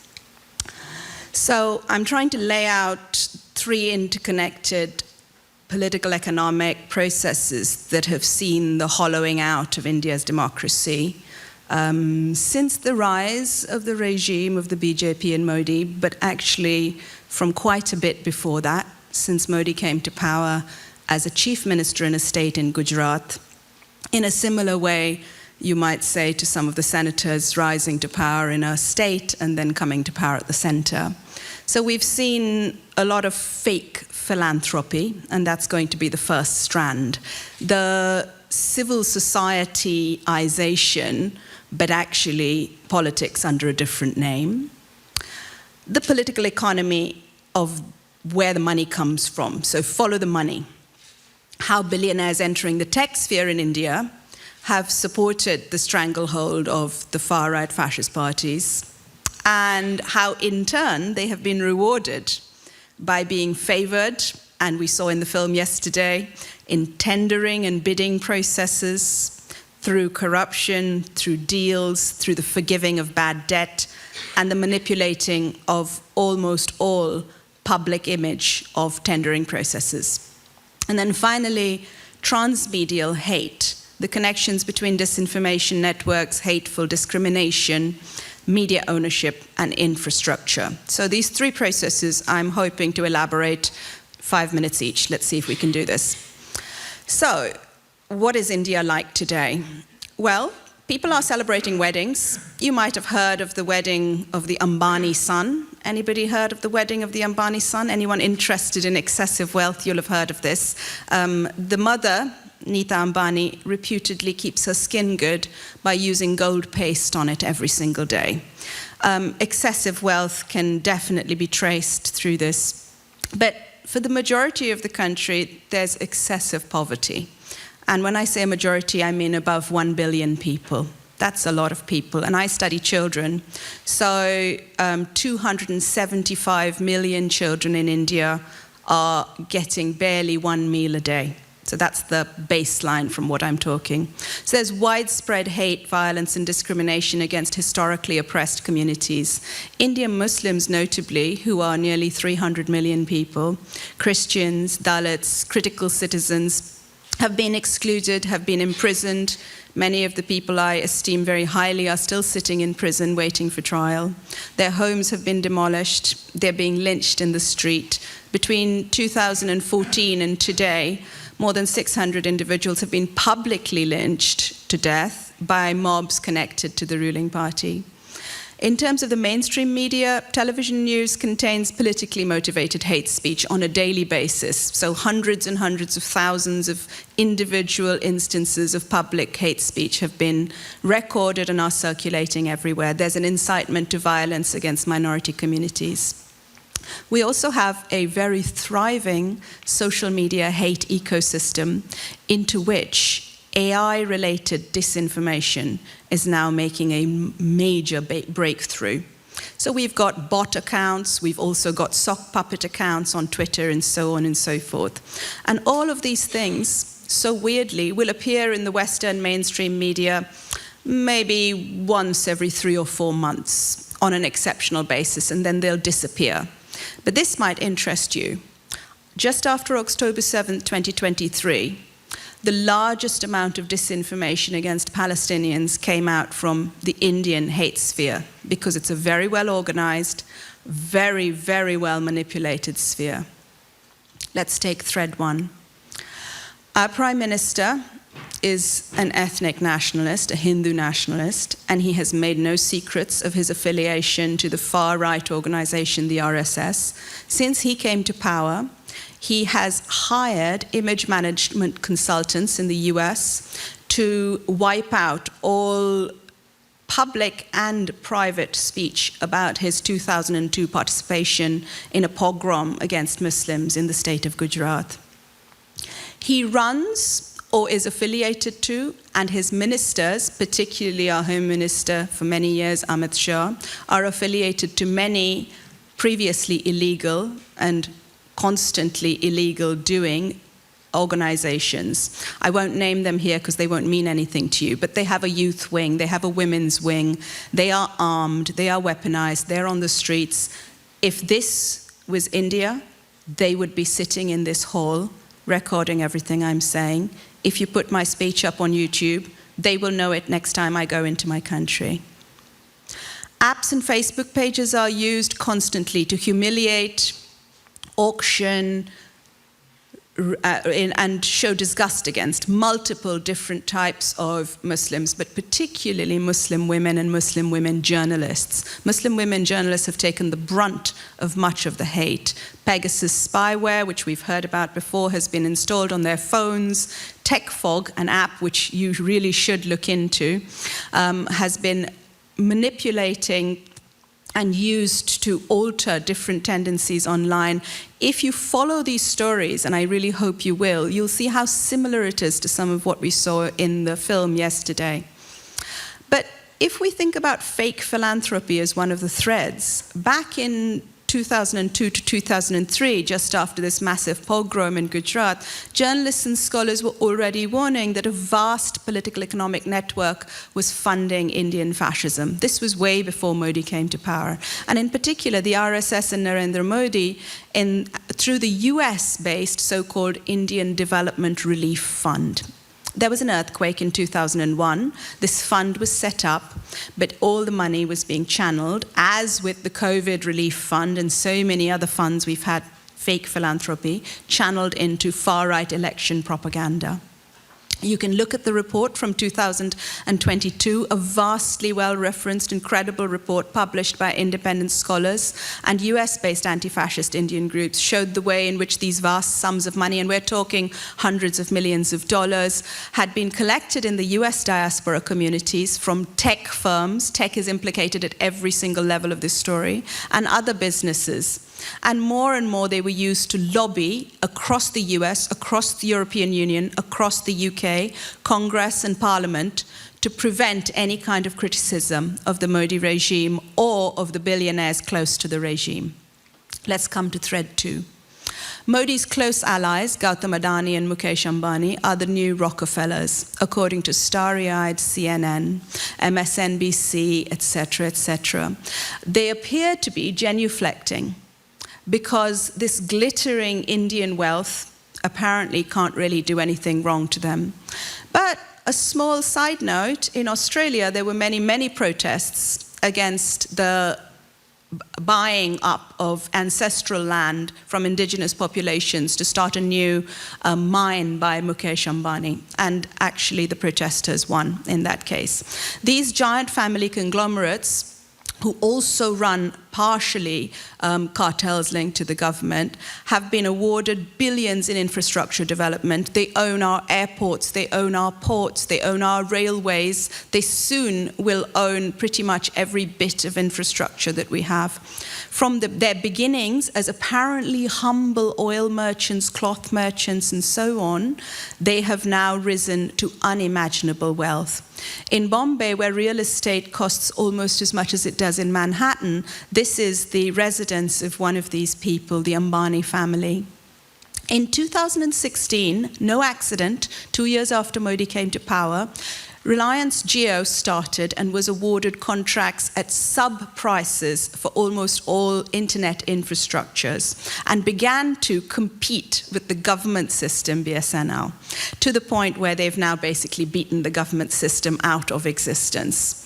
Speaker 5: So I'm trying to lay out 3 interconnected political economic processes that have seen the hollowing out of India's democracy since the rise of the regime of the BJP and Modi, but actually from quite a bit before that, since Modi came to power as a chief minister in a state in Gujarat. In a similar way, you might say to some of the senators rising to power in a state and then coming to power at the center. So we've seen a lot of fake philanthropy, and that's going to be the first strand. The civil societyization, but actually politics under a different name. The political economy of where the money comes from, so follow the money. How billionaires entering the tech sphere in India have supported the stranglehold of the far-right fascist parties, and how in turn they have been rewarded by being favored, and we saw in the film yesterday, in tendering and bidding processes, through corruption, through deals, through the forgiving of bad debt, and the manipulating of almost all public image of tendering processes. And then finally, transmedial hate, the connections between disinformation networks, hateful discrimination, media ownership, and infrastructure. So these 3 processes I'm hoping to elaborate 5 minutes each. Let's see if we can do this. So, what is India like today? Well, people are celebrating weddings. You might have heard of the wedding of the Ambani son. Anybody heard of the wedding of the Ambani son? Anyone interested in excessive wealth? You'll have heard of this. The mother, Nita Ambani, reputedly keeps her skin good by using gold paste on it every single day. Excessive wealth can definitely be traced through this. But for the majority of the country, there's excessive poverty. And when I say a majority, I mean above 1 billion people. That's a lot of people. And I study children. So 275 million children in India are getting barely 1 meal a day. So that's the baseline from what I'm talking. So there's widespread hate, violence, and discrimination against historically oppressed communities. Indian Muslims, notably, who are nearly 300 million people, Christians, Dalits, critical citizens, have been excluded, have been imprisoned. Many of the people I esteem very highly are still sitting in prison waiting for trial. Their homes have been demolished. They're being lynched in the street. Between 2014 and today, more than 600 individuals have been publicly lynched to death by mobs connected to the ruling party. In terms of the mainstream media, television news contains politically motivated hate speech on a daily basis. So hundreds and hundreds of thousands of individual instances of public hate speech have been recorded and are circulating everywhere. There's an incitement to violence against minority communities. We also have a very thriving social media hate ecosystem into which AI-related disinformation is now making a major breakthrough. So we've got bot accounts, we've also got sock puppet accounts on Twitter and so on and so forth. And all of these things, so weirdly, will appear in the Western mainstream media maybe once every 3 or 4 months on an exceptional basis, and then they'll disappear. But this might interest you. just after October 7th, 2023, the largest amount of disinformation against Palestinians came out from the Indian hate sphere, because it's a very well organized, very, very well manipulated sphere. Let's take thread 1. Our Prime Minister is an ethnic nationalist, a Hindu nationalist, and he has made no secrets of his affiliation to the far-right organization, the RSS. Since he came to power, he has hired image management consultants in the US to wipe out all public and private speech about his 2002 participation in a pogrom against Muslims in the state of Gujarat. He runs or is affiliated to, and his ministers, particularly our Home Minister for many years, Amit Shah, are affiliated to many previously illegal and constantly illegal doing organizations. I won't name them here because they won't mean anything to you, but they have a youth wing, they have a women's wing, they are armed, they are weaponized, they're on the streets. If this was India, they would be sitting in this hall recording everything I'm saying. If you put my speech up on YouTube, they will know it next time I go into my country. Apps and Facebook pages are used constantly to humiliate, auction, and show disgust against multiple different types of Muslims, but particularly Muslim women and Muslim women journalists. Muslim women journalists have taken the brunt of much of the hate. Pegasus spyware, which we've heard about before, has been installed on their phones. TechFog, an app which you really should look into, has been manipulating and used to alter different tendencies online. If you follow these stories, and I really hope you will, you'll see how similar it is to some of what we saw in the film yesterday. But if we think about fake philanthropy as one of the threads, back in 2002 to 2003, just after this massive pogrom in Gujarat, journalists and scholars were already warning that a vast political economic network was funding Indian fascism. This was way before Modi came to power. And in particular, the RSS and Narendra Modi, through the US-based so-called Indian Development Relief Fund. There was an earthquake in 2001. This fund was set up, but all the money was being channeled, as with the COVID relief fund and so many other funds we've had, fake philanthropy, channeled into far-right election propaganda. You can look at the report from 2022, a vastly well-referenced, incredible report published by independent scholars, and US-based anti-fascist Indian groups showed the way in which these vast sums of money, and we're talking hundreds of millions of dollars, had been collected in the US diaspora communities from tech firms. Tech is implicated at every single level of this story, and other businesses. And more they were used to lobby across the US, across the European Union, across the UK, Congress and Parliament, to prevent any kind of criticism of the Modi regime or of the billionaires close to the regime. Let's come to thread 2. Modi's close allies, Gautam Adani and Mukesh Ambani, are the new Rockefellers, according to starry-eyed CNN, MSNBC, etc., etc. They appear to be genuflecting, because this glittering Indian wealth apparently can't really do anything wrong to them. But a small side note, in Australia there were many protests against the buying up of ancestral land from indigenous populations to start a new mine by Mukesh Ambani. And actually the protesters won in that case. These giant family conglomerates, who also run partially cartels linked to the government, have been awarded billions in infrastructure development. They own our airports, they own our ports, they own our railways. They soon will own pretty much every bit of infrastructure that we have. From their beginnings as apparently humble oil merchants, cloth merchants, and so on, they have now risen to unimaginable wealth. In Bombay, where real estate costs almost as much as it does in Manhattan, this is the residence of one of these people, the Ambani family. In 2016, no accident, 2 years after Modi came to power, Reliance Jio started and was awarded contracts at sub-prices for almost all internet infrastructures and began to compete with the government system, BSNL, to the point where they've now basically beaten the government system out of existence.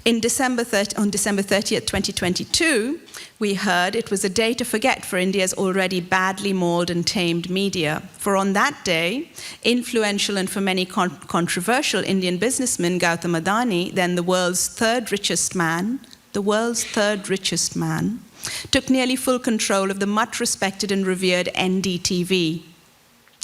Speaker 5: On December 30th, 2022, we heard it was a day to forget for India's already badly mauled and tamed media. For on that day, influential and for many controversial Indian businessman Gautam Adani, then the world's third richest man, took nearly full control of the much respected and revered NDTV.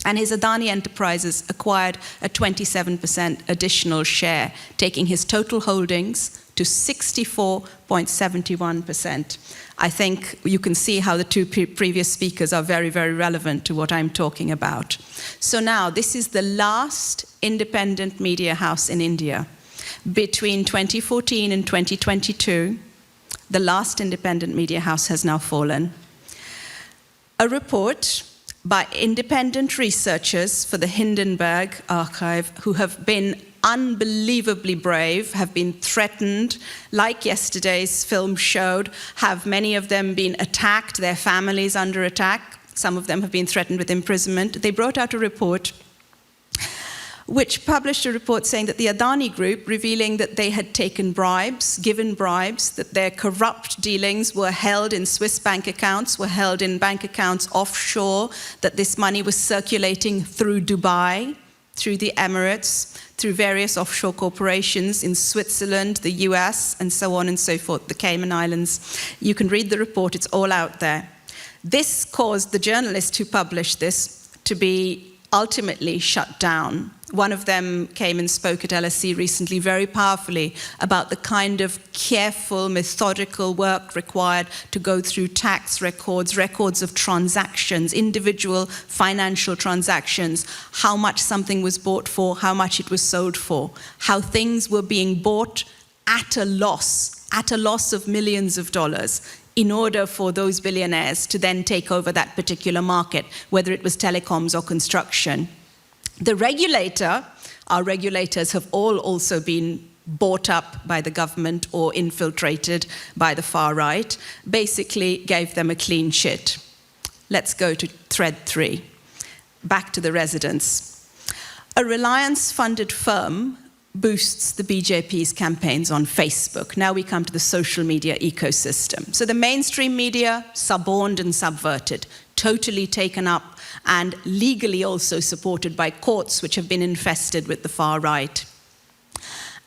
Speaker 5: And his Adani Enterprises acquired a 27% additional share, taking his total holdings to 64.71%. I think you can see how the two previous speakers are very, very relevant to what I'm talking about. So now, this is the last independent media house in India. Between 2014 and 2022, the last independent media house has now fallen. A report by independent researchers for the Hindenburg Archive, who have been unbelievably brave, have been threatened, like yesterday's film showed, have many of them been attacked, their families under attack, some of them have been threatened with imprisonment. They brought out a report which published a report saying that the Adani Group, revealing that they had taken bribes, given bribes, that their corrupt dealings were held in Swiss bank accounts, were held in bank accounts offshore, that this money was circulating through Dubai, through the Emirates, through various offshore corporations in Switzerland, the US, and so on and so forth, the Cayman Islands. You can read the report, it's all out there. This caused the journalists who published this to be ultimately shut down. One of them came and spoke at LSE recently very powerfully about the kind of careful, methodical work required to go through tax records, records of transactions, individual financial transactions, how much something was bought for, how much it was sold for, how things were being bought at a loss of millions of dollars, in order for those billionaires to then take over that particular market, whether it was telecoms or construction. The regulator, our regulators have all also been bought up by the government or infiltrated by the far right, basically gave them a clean shit. Let's go to thread 3. Back to the residents. A Reliance-funded firm boosts the BJP's campaigns on Facebook. Now we come to the social media ecosystem. So the mainstream media, suborned and subverted, totally taken up and legally also supported by courts which have been infested with the far right.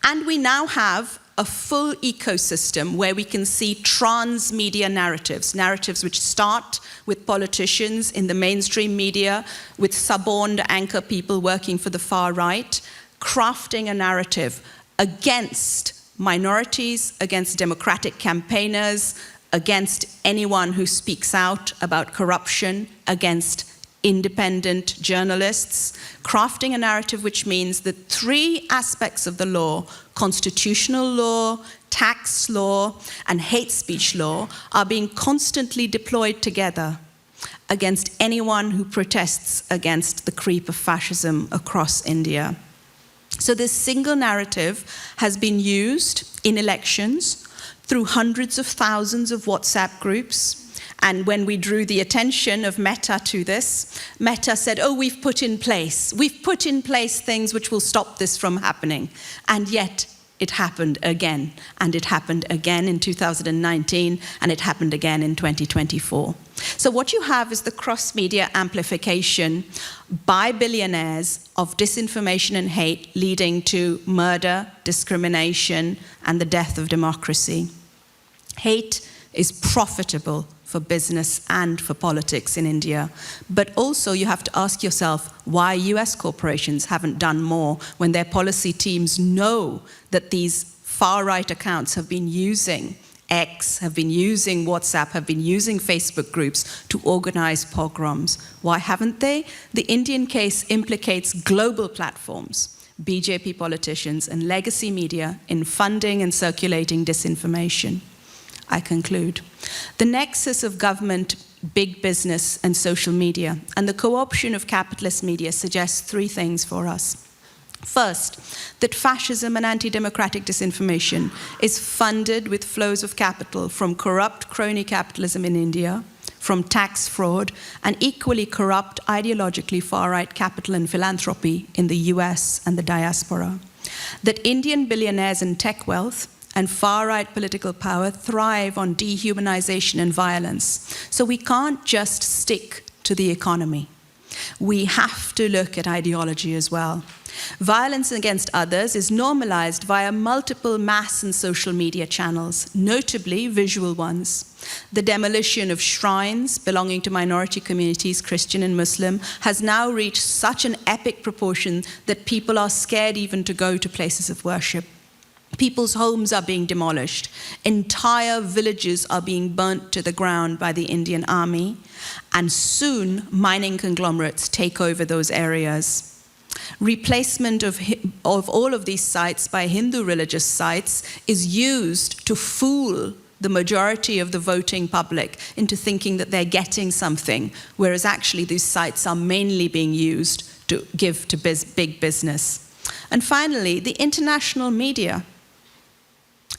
Speaker 5: And we now have a full ecosystem where we can see transmedia narratives, narratives which start with politicians in the mainstream media, with suborned anchor people working for the far right, crafting a narrative against minorities, against democratic campaigners, against anyone who speaks out about corruption, against independent journalists, crafting a narrative which means that 3 aspects of the law, constitutional law, tax law, and hate speech law, are being constantly deployed together against anyone who protests against the creep of fascism across India. So this single narrative has been used in elections through hundreds of thousands of WhatsApp groups. And when we drew the attention of Meta to this, Meta said, oh, we've put in place things which will stop this from happening. And yet it happened again. And it happened again in 2019, and it happened again in 2024. So what you have is the cross-media amplification by billionaires of disinformation and hate, leading to murder, discrimination, and the death of democracy. Hate is profitable for business and for politics in India. But also you have to ask yourself why US corporations haven't done more when their policy teams know that these far-right accounts have been using X, have been using WhatsApp, have been using Facebook groups to organize pogroms. Why haven't they? The Indian case implicates global platforms, BJP politicians and legacy media in funding and circulating disinformation. I conclude. The nexus of government, big business, and social media, and the co-option of capitalist media suggests 3 things for us. First, that fascism and anti-democratic disinformation is funded with flows of capital from corrupt crony capitalism in India, from tax fraud, and equally corrupt ideologically far-right capital and philanthropy in the US and the diaspora. That Indian billionaires and tech wealth and far-right political power thrive on dehumanization and violence. So we can't just stick to the economy. We have to look at ideology as well. Violence against others is normalized via multiple mass and social media channels, notably visual ones. The demolition of shrines belonging to minority communities, Christian and Muslim, has now reached such an epic proportion that people are scared even to go to places of worship. People's homes are being demolished. Entire villages are being burnt to the ground by the Indian army. And soon, mining conglomerates take over those areas. Replacement of all of these sites by Hindu religious sites is used to fool the majority of the voting public into thinking that they're getting something, whereas actually these sites are mainly being used to give to big business. And finally, the international media.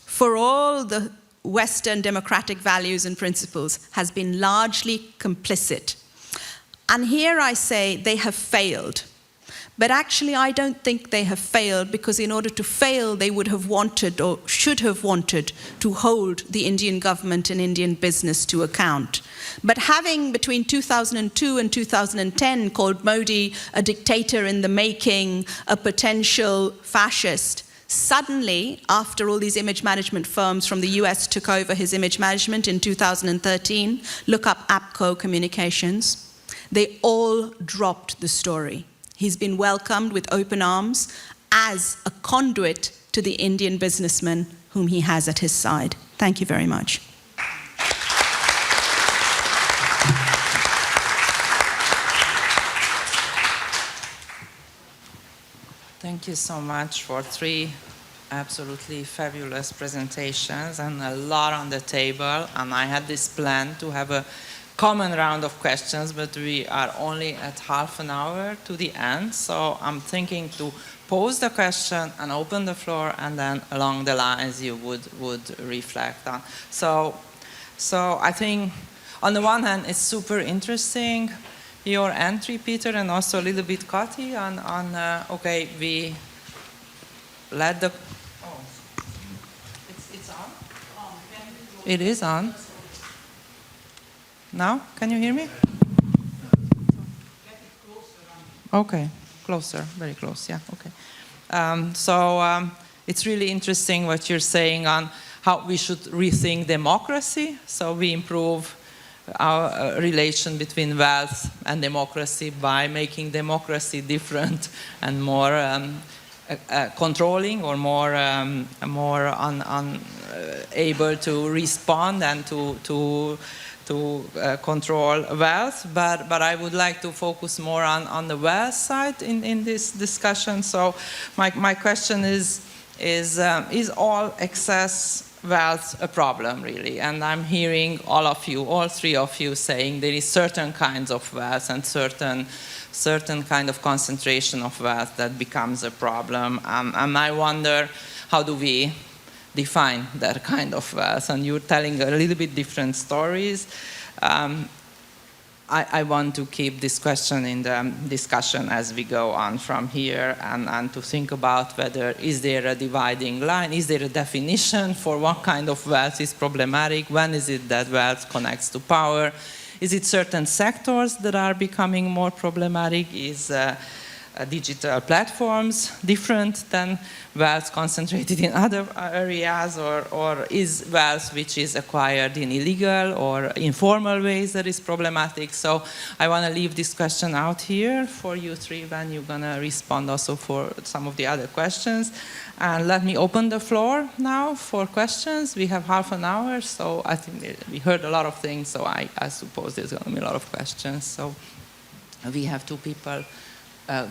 Speaker 5: For all the Western democratic values and principles, has been largely complicit. And here I say they have failed. But actually, I don't think they have failed, because in order to fail, they would have wanted or should have wanted to hold the Indian government and Indian business to account. But having between 2002 and 2010 called Modi a dictator in the making, a potential fascist, suddenly, after all these image management firms from the US took over his image management in 2013, look up APCO Communications, they all dropped the story. He's been welcomed with open arms as a conduit to the Indian businessmen whom he has at his side. Thank you very much.
Speaker 2: Thank you so much for 3 absolutely fabulous presentations and a lot on the table. And I had this plan to have a common round of questions, but we are only at half an hour to the end. So I'm thinking to pose the question and open the floor, and then along the lines you would reflect on. So I think on the one hand it's super interesting, your entry, Peter, and also a little bit Kati on okay, we let the, oh, it's on? It is on. Now, can you hear me? Okay, closer, very close, yeah, okay. It's really interesting what you're saying on how we should rethink democracy, so we improve our relation between wealth and democracy by making democracy different and more controlling, or more able to respond and to control wealth, but I would like to focus more on the wealth side in this discussion. So my question is all excess wealth a problem, really? And I'm hearing all 3 of you saying there is certain kinds of wealth and certain kind of concentration of wealth that becomes a problem. And I wonder, how do we define that kind of wealth? And you're telling a little bit different stories. I want to keep this question in the discussion as we go on from here, and to think about whether is there a dividing line, is there a definition for what kind of wealth is problematic, when is it that wealth connects to power, is it certain sectors that are becoming more problematic, is digital platforms different than wealth concentrated in other areas, or is wealth which is acquired in illegal or informal ways that is problematic? So I want to leave this question out here for you 3 when you're going to respond also for some of the other questions. And let me open the floor now for questions. We have half an hour, so I think we heard a lot of things, so I suppose there's going to be a lot of questions. So we have 2 people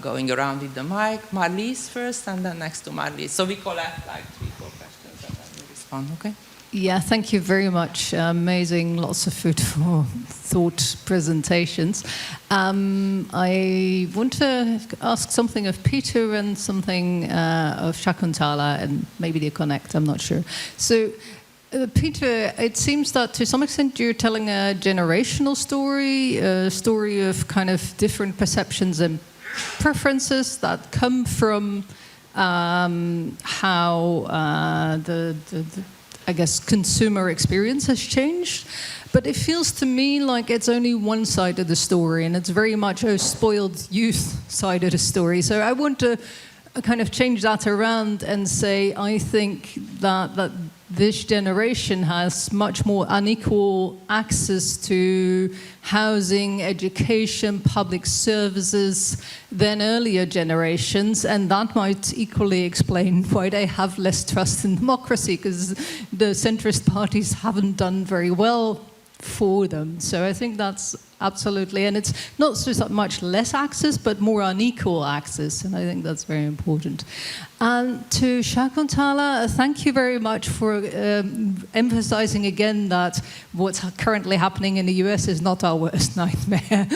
Speaker 2: going around with the mic. Marlies first, and then next to Marlies. So we collect like 3-4 questions and then we respond, okay?
Speaker 6: Yeah, thank you very much. Amazing, lots of food for thought presentations. I want to ask something of Peter and something of Shakuntala, and maybe they connect, I'm not sure. So, Peter, it seems that to some extent you're telling a generational story, a story of kind of different perceptions and preferences that come from how I guess, consumer experience has changed. But it feels to me like it's only one side of the story, and it's very much a spoiled youth side of the story. So I want to kind of change that around and say I think that this generation has much more unequal access to housing, education, public services than earlier generations, and that might equally explain why they have less trust in democracy, because the centrist parties haven't done very well for them. So I think that's absolutely, and it's not just that much less access, but more unequal access, and I think that's very important. And to Shakuntala, thank you very much for emphasizing again that what's currently happening in the US is not our worst nightmare.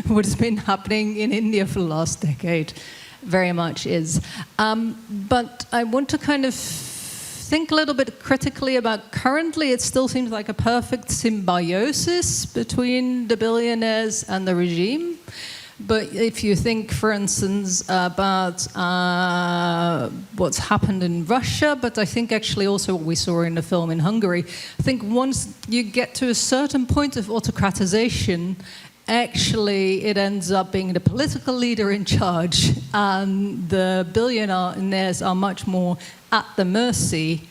Speaker 6: What has been happening in India for the last decade very much is. But I want to kind of think a little bit critically about currently it still seems like a perfect symbiosis between the billionaires and the regime. But if you think, for instance, about what's happened in Russia, but I think actually also what we saw in the film in Hungary, I think once you get to a certain point of autocratization, actually it ends up being the political leader in charge, and the billionaires are much more at the mercy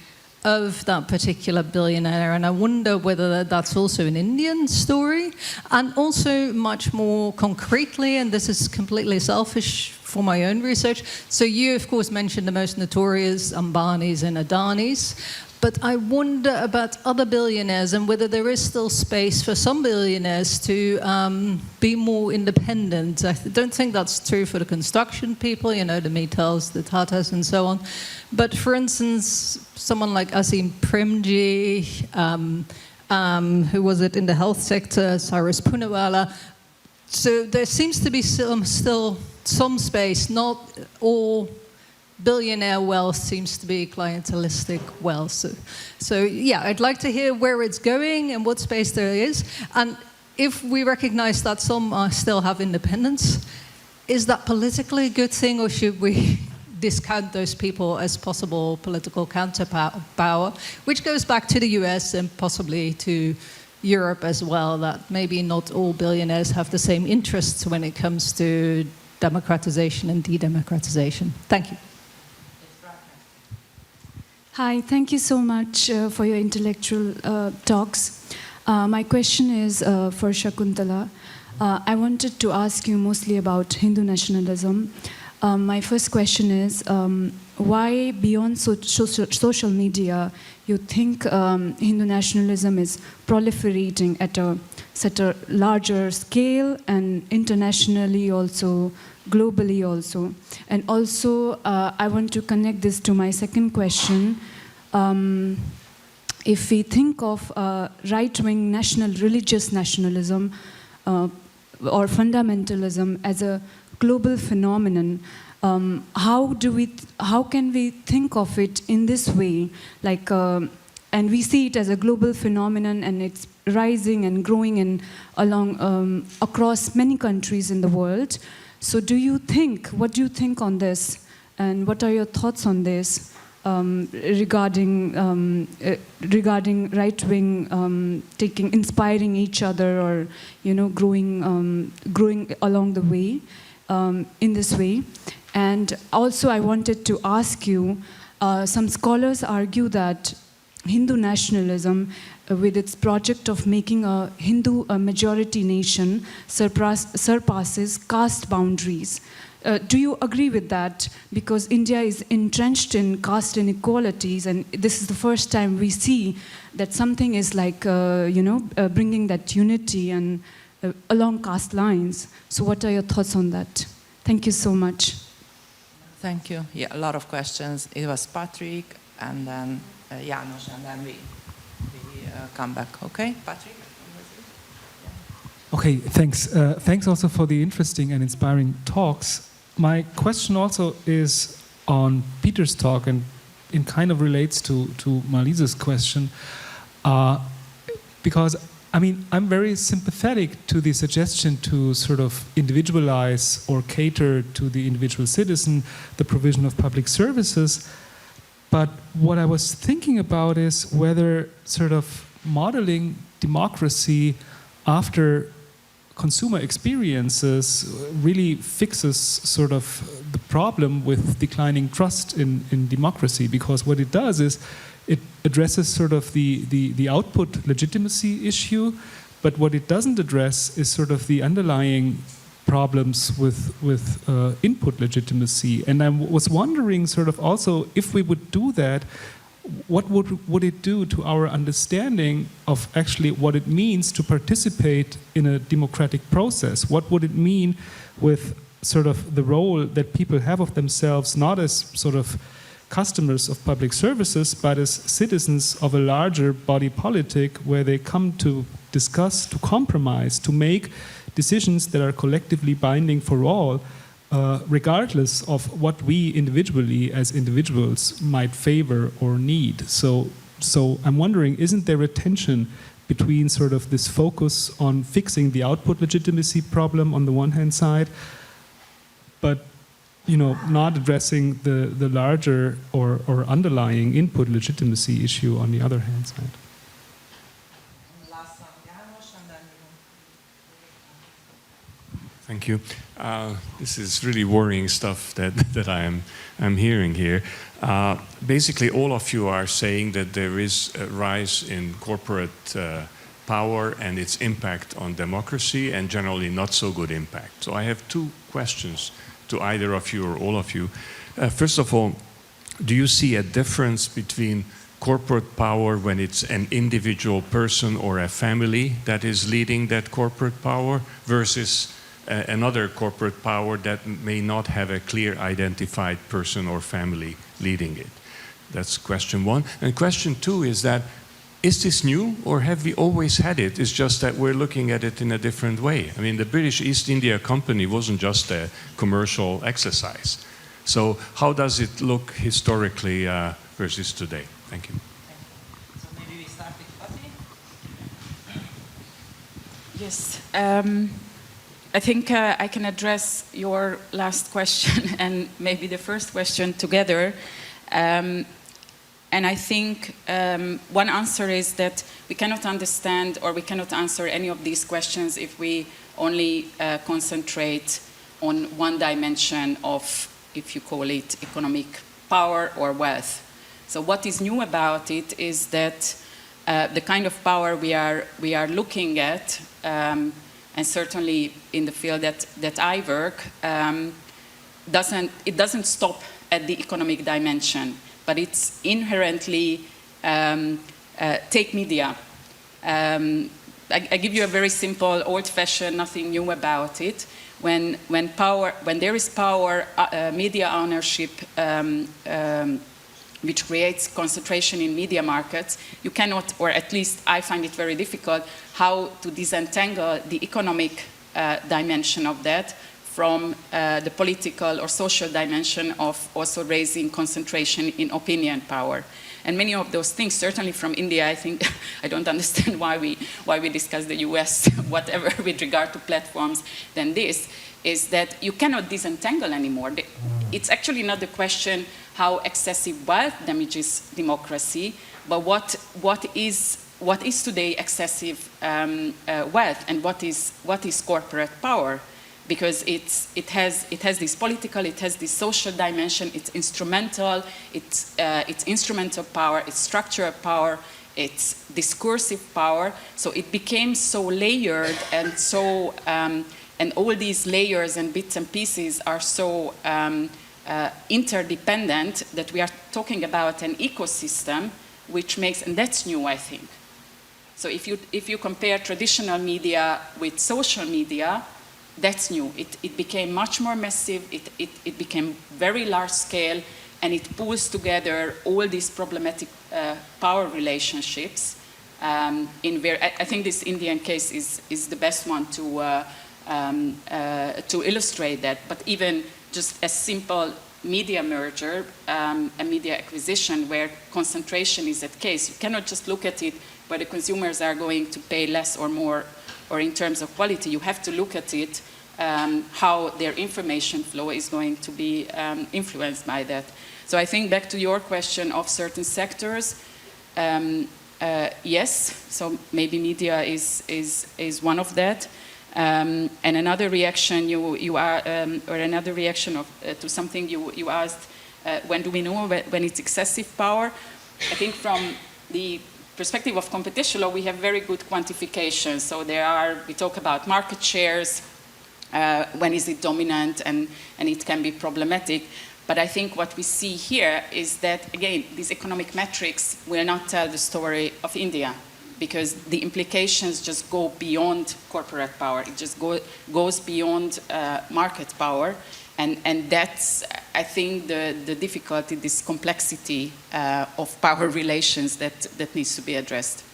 Speaker 6: of that particular billionaire. And I wonder whether that's also an Indian story, and also much more concretely, and this is completely selfish for my own research. So you, of course, mentioned the most notorious Ambanis and Adanis, but I wonder about other billionaires and whether there is still space for some billionaires to be more independent. I don't think that's true for the construction people, you know, the Mittals, the Tatas and so on. But for instance, someone like Asim Premji, who was it in the health sector, Cyrus Poonawala. So there seems to be still some space, not all billionaire wealth seems to be clientelistic wealth. So yeah, I'd like to hear where it's going and what space there is. And if we recognize that some still have independence, is that politically a good thing, or should we discount those people as possible political counterpower, which goes back to the US and possibly to Europe as well, that maybe not all billionaires have the same interests when it comes to democratization and de-democratization. Thank you.
Speaker 7: Hi, thank you so much for your intellectual talks. My question is for Shakuntala. I wanted to ask you mostly about Hindu nationalism. My first question is, why beyond social media you think Hindu nationalism is proliferating at such a larger scale, and internationally also, globally also? And also, I want to connect this to my second question. If we think of right-wing religious nationalism or fundamentalism as a global phenomenon, how can we think of it in this way? Like, and we see it as a global phenomenon, and it's rising and growing across many countries in the world. So what do you think on this? And what are your thoughts on this regarding right-wing inspiring each other, or, you know, growing along the way in this way? And also I wanted to ask you, some scholars argue that Hindu nationalism, with its project of making a Hindu majority nation, surpasses caste boundaries. Do you agree with that? Because India is entrenched in caste inequalities, and this is the first time we see that something is like, bringing that unity and along caste lines. So what are your thoughts on that? Thank you so much.
Speaker 2: Thank you. Yeah, a lot of questions. It was Patrick, and then János, and then we. come back. Okay, Patrick?
Speaker 8: Okay, thanks. Thanks also for the interesting and inspiring talks. My question also is on Peter's talk, and it kind of relates to Marlise's question, because I mean, I'm very sympathetic to the suggestion to sort of individualize or cater to the individual citizen the provision of public services. But what I was thinking about is whether sort of modeling democracy after consumer experiences really fixes sort of the problem with declining trust in democracy, because what it does is it addresses sort of the output legitimacy issue, but what it doesn't address is sort of the underlying problems with input legitimacy. And I was wondering sort of also, if we would do that, what would it do to our understanding of actually what it means to participate in a democratic process? What would it mean with sort of the role that people have of themselves, not as sort of customers of public services, but as citizens of a larger body politic where they come to discuss, to compromise, to make decisions that are collectively binding for all, regardless of what we individually as individuals might favor or need. So I'm wondering, isn't there a tension between sort of this focus on fixing the output legitimacy problem on the one hand side, but not addressing the larger or underlying input legitimacy issue on the other hand side?
Speaker 9: Thank you. This is really worrying stuff that I'm hearing here. Basically, all of you are saying that there is a rise in corporate power and its impact on democracy, and generally not so good impact. So I have two questions to either of you or all of you. First of all, do you see a difference between corporate power when it's an individual person or a family that is leading that corporate power versus another corporate power that may not have a clear identified person or family leading it? That's question one. And question two is that, is this new or have we always had it? It's just that we're looking at it in a different way. I mean, the British East India Company wasn't just a commercial exercise. So how does it look historically versus today? Thank you.
Speaker 2: So maybe we start with Kati.
Speaker 4: Yes. I think I can address your last question and maybe the first question together. And I think one answer is that we cannot understand or we cannot answer any of these questions if we only concentrate on one dimension of, if you call it, economic power or wealth. So what is new about it is that the kind of power we are looking at, and certainly in the field that I work, it doesn't stop at the economic dimension, but it's inherently take media. I give you a very simple, old-fashioned, nothing new about it. When there is power, media ownership, which creates concentration in media markets, you cannot, or at least I find it very difficult, how to disentangle the economic dimension of that from the political or social dimension of also raising concentration in opinion power. And many of those things, certainly from India, I think, I don't understand why we discuss the US, whatever, with regard to platforms than this, is that you cannot disentangle anymore. It's actually not the question how excessive wealth damages democracy, but what is today excessive wealth, and what is corporate power, because it has this political, it has this social dimension. It's instrumental. It's instrumental power. It's structural power. It's discursive power. So it became so layered and so. And all these layers and bits and pieces are so interdependent that we are talking about an ecosystem, which makes, and that's new, I think. So if you compare traditional media with social media, that's new. It became much more massive. It became very large scale, and it pulls together all these problematic power relationships I think this Indian case is the best one to illustrate that. But even just a simple media merger, a media acquisition where concentration is at case, you cannot just look at it where the consumers are going to pay less or more, or in terms of quality. You have to look at it how their information flow is going to be influenced by that. So I think back to your question of certain sectors, yes, so maybe media is one of that. And another reaction another reaction to something you asked, when do we know when it's excessive power? I think from the perspective of competition law, we have very good quantification. So we talk about market shares, when is it dominant, and it can be problematic. But I think what we see here is that, again, these economic metrics will not tell the story of India, because the implications just go beyond corporate power. It just goes beyond market power. And that's, I think, the difficulty, this complexity of power relations that needs to be addressed.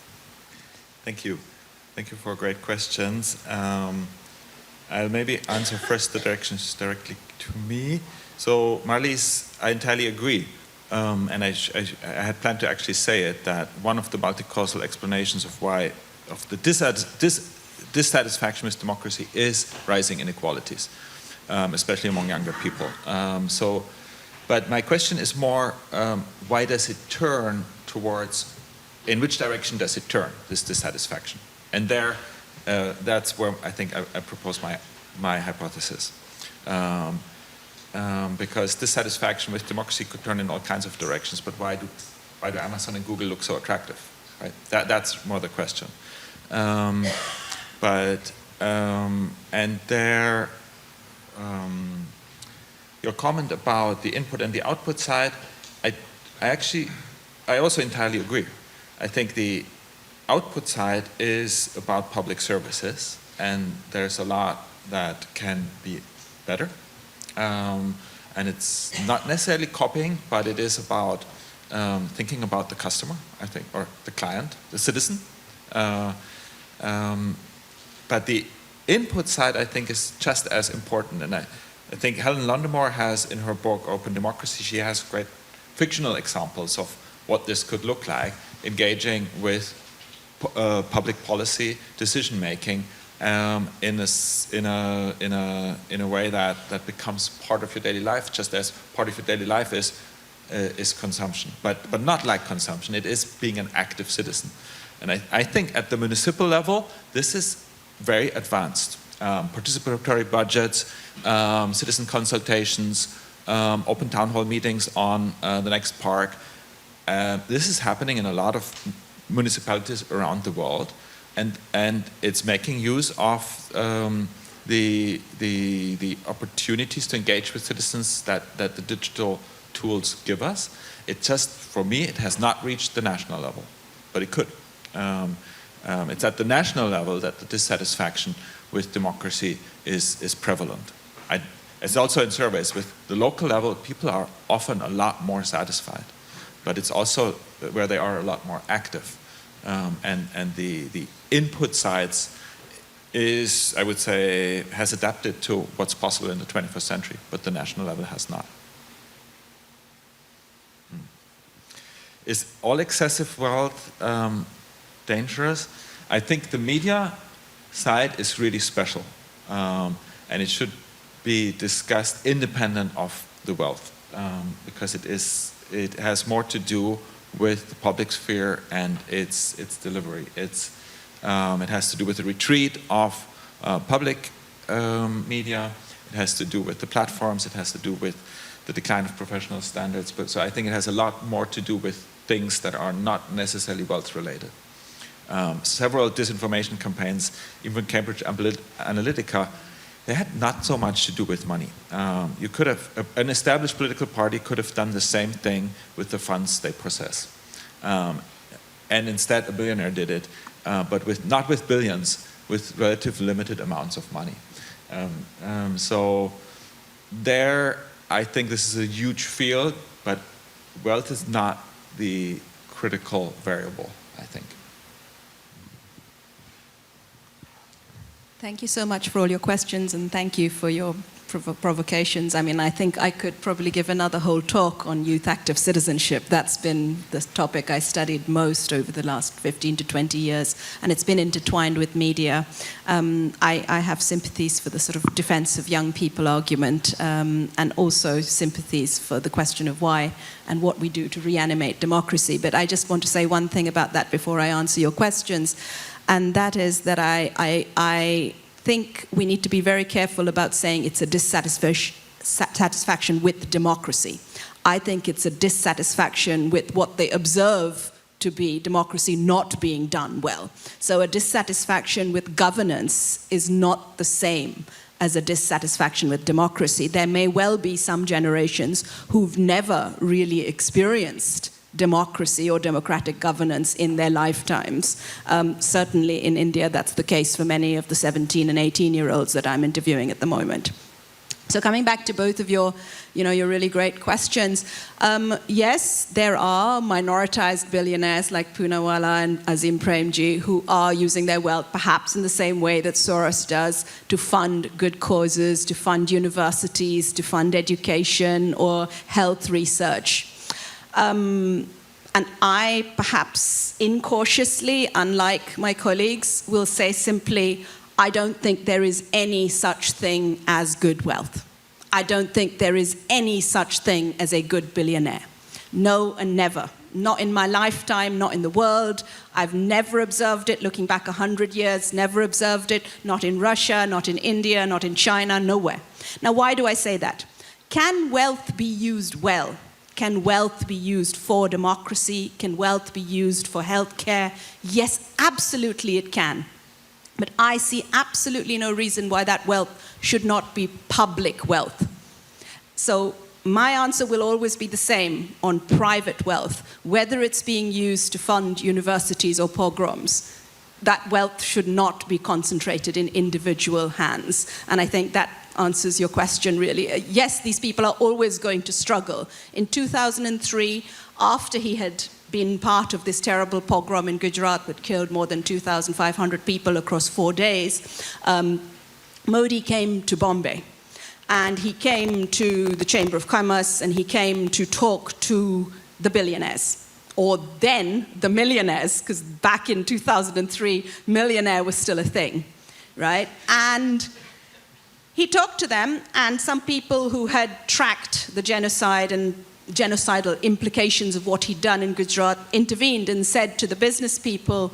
Speaker 3: Thank you. Thank you for great questions. I'll maybe answer first the directions directly to me. So Marlies, I entirely agree. And I had planned to actually say it, that one of the multi-causal explanations of the dissatisfaction with democracy is rising inequalities, especially among younger people. But my question is more, why does it turn towards, in which direction does it turn, this dissatisfaction? And that's where I think I propose my hypothesis. Because dissatisfaction with democracy could turn in all kinds of directions, but why do Amazon and Google look so attractive? Right? That's more the question. Your comment about the input and the output side, I also entirely agree. I think the output side is about public services, and there's a lot that can be better. And it's not necessarily copying, but it is about thinking about the customer, I think, or the client, the citizen. But the input side, I think, is just as important. And I think Helen Londemore has, in her book, Open Democracy, she has great fictional examples of what this could look like, engaging with public policy decision-making in a way that becomes part of your daily life, just as part of your daily life is consumption, but not like consumption. It is being an active citizen, and I think at the municipal level this is very advanced. Participatory budgets, citizen consultations, open town hall meetings on the next park. This is happening in a lot of municipalities around the world. And it's making use of the opportunities to engage with citizens that the digital tools give us. It just, for me, it has not reached the national level, but it could. It's at the national level that the dissatisfaction with democracy is prevalent. It's also in surveys. With the local level, people are often a lot more satisfied, but it's also where they are a lot more active. And the input sides is, I would say, has adapted to what's possible in the 21st century, but the national level has not. Is all excessive wealth dangerous? I think the media side is really special, and it should be discussed independent of the wealth, because it has more to do with the public sphere and its delivery. It has to do with the retreat of public media. It has to do with the platforms. It has to do with the decline of professional standards. So I think it has a lot more to do with things that are not necessarily wealth related. Several disinformation campaigns, even Cambridge Analytica, they had not so much to do with money. You could have, an established political party could have done the same thing with the funds they possess. And instead a billionaire did it, but not with billions, with relative limited amounts of money. So there, I think this is a huge field, but wealth is not the critical variable, I think.
Speaker 5: Thank you so much for all your questions, and thank you for your provocations. I mean, I think I could probably give another whole talk on youth active citizenship. That's been the topic I studied most over the last 15 to 20 years, and it's been intertwined with media. I have sympathies for the sort of defense of young people argument, and also sympathies for the question of why and what we do to reanimate democracy. But I just want to say one thing about that before I answer your questions, and that is that I think we need to be very careful about saying it's a dissatisfaction with democracy. I think it's a dissatisfaction with what they observe to be democracy not being done well. So a dissatisfaction with governance is not the same as a dissatisfaction with democracy. There may well be some generations who've never really experienced democracy or democratic governance in their lifetimes. Certainly in India, that's the case for many of the 17 and 18-year-olds that I'm interviewing at the moment. So coming back to both of your really great questions, yes, there are minoritized billionaires like Poonawalla and Azim Premji who are using their wealth perhaps in the same way that Soros does to fund good causes, to fund universities, to fund education or health research. And I, perhaps incautiously, unlike my colleagues, will say simply, I don't think there is any such thing as good wealth. I don't think there is any such thing as a good billionaire. No and never. Not in my lifetime, not in the world. I've never observed it, looking back 100 years, never observed it, not in Russia, not in India, not in China, nowhere. Now, why do I say that? Can wealth be used well? Can wealth be used for democracy? Can wealth be used for healthcare? Yes, absolutely it can. But I see absolutely no reason why that wealth should not be public wealth. So my answer will always be the same on private wealth, whether it's being used to fund universities or pogroms. That wealth should not be concentrated in individual hands. And I think that answers your question, really. Yes, these people are always going to struggle. In 2003, after he had been part of this terrible pogrom in Gujarat that killed more than 2,500 people across 4 days, Modi came to Bombay. And he came to the Chamber of Commerce, and he came to talk to the billionaires. Or then the millionaires, because back in 2003, millionaire was still a thing, right? And he talked to them, and some people who had tracked the genocide and genocidal implications of what he'd done in Gujarat intervened and said to the business people,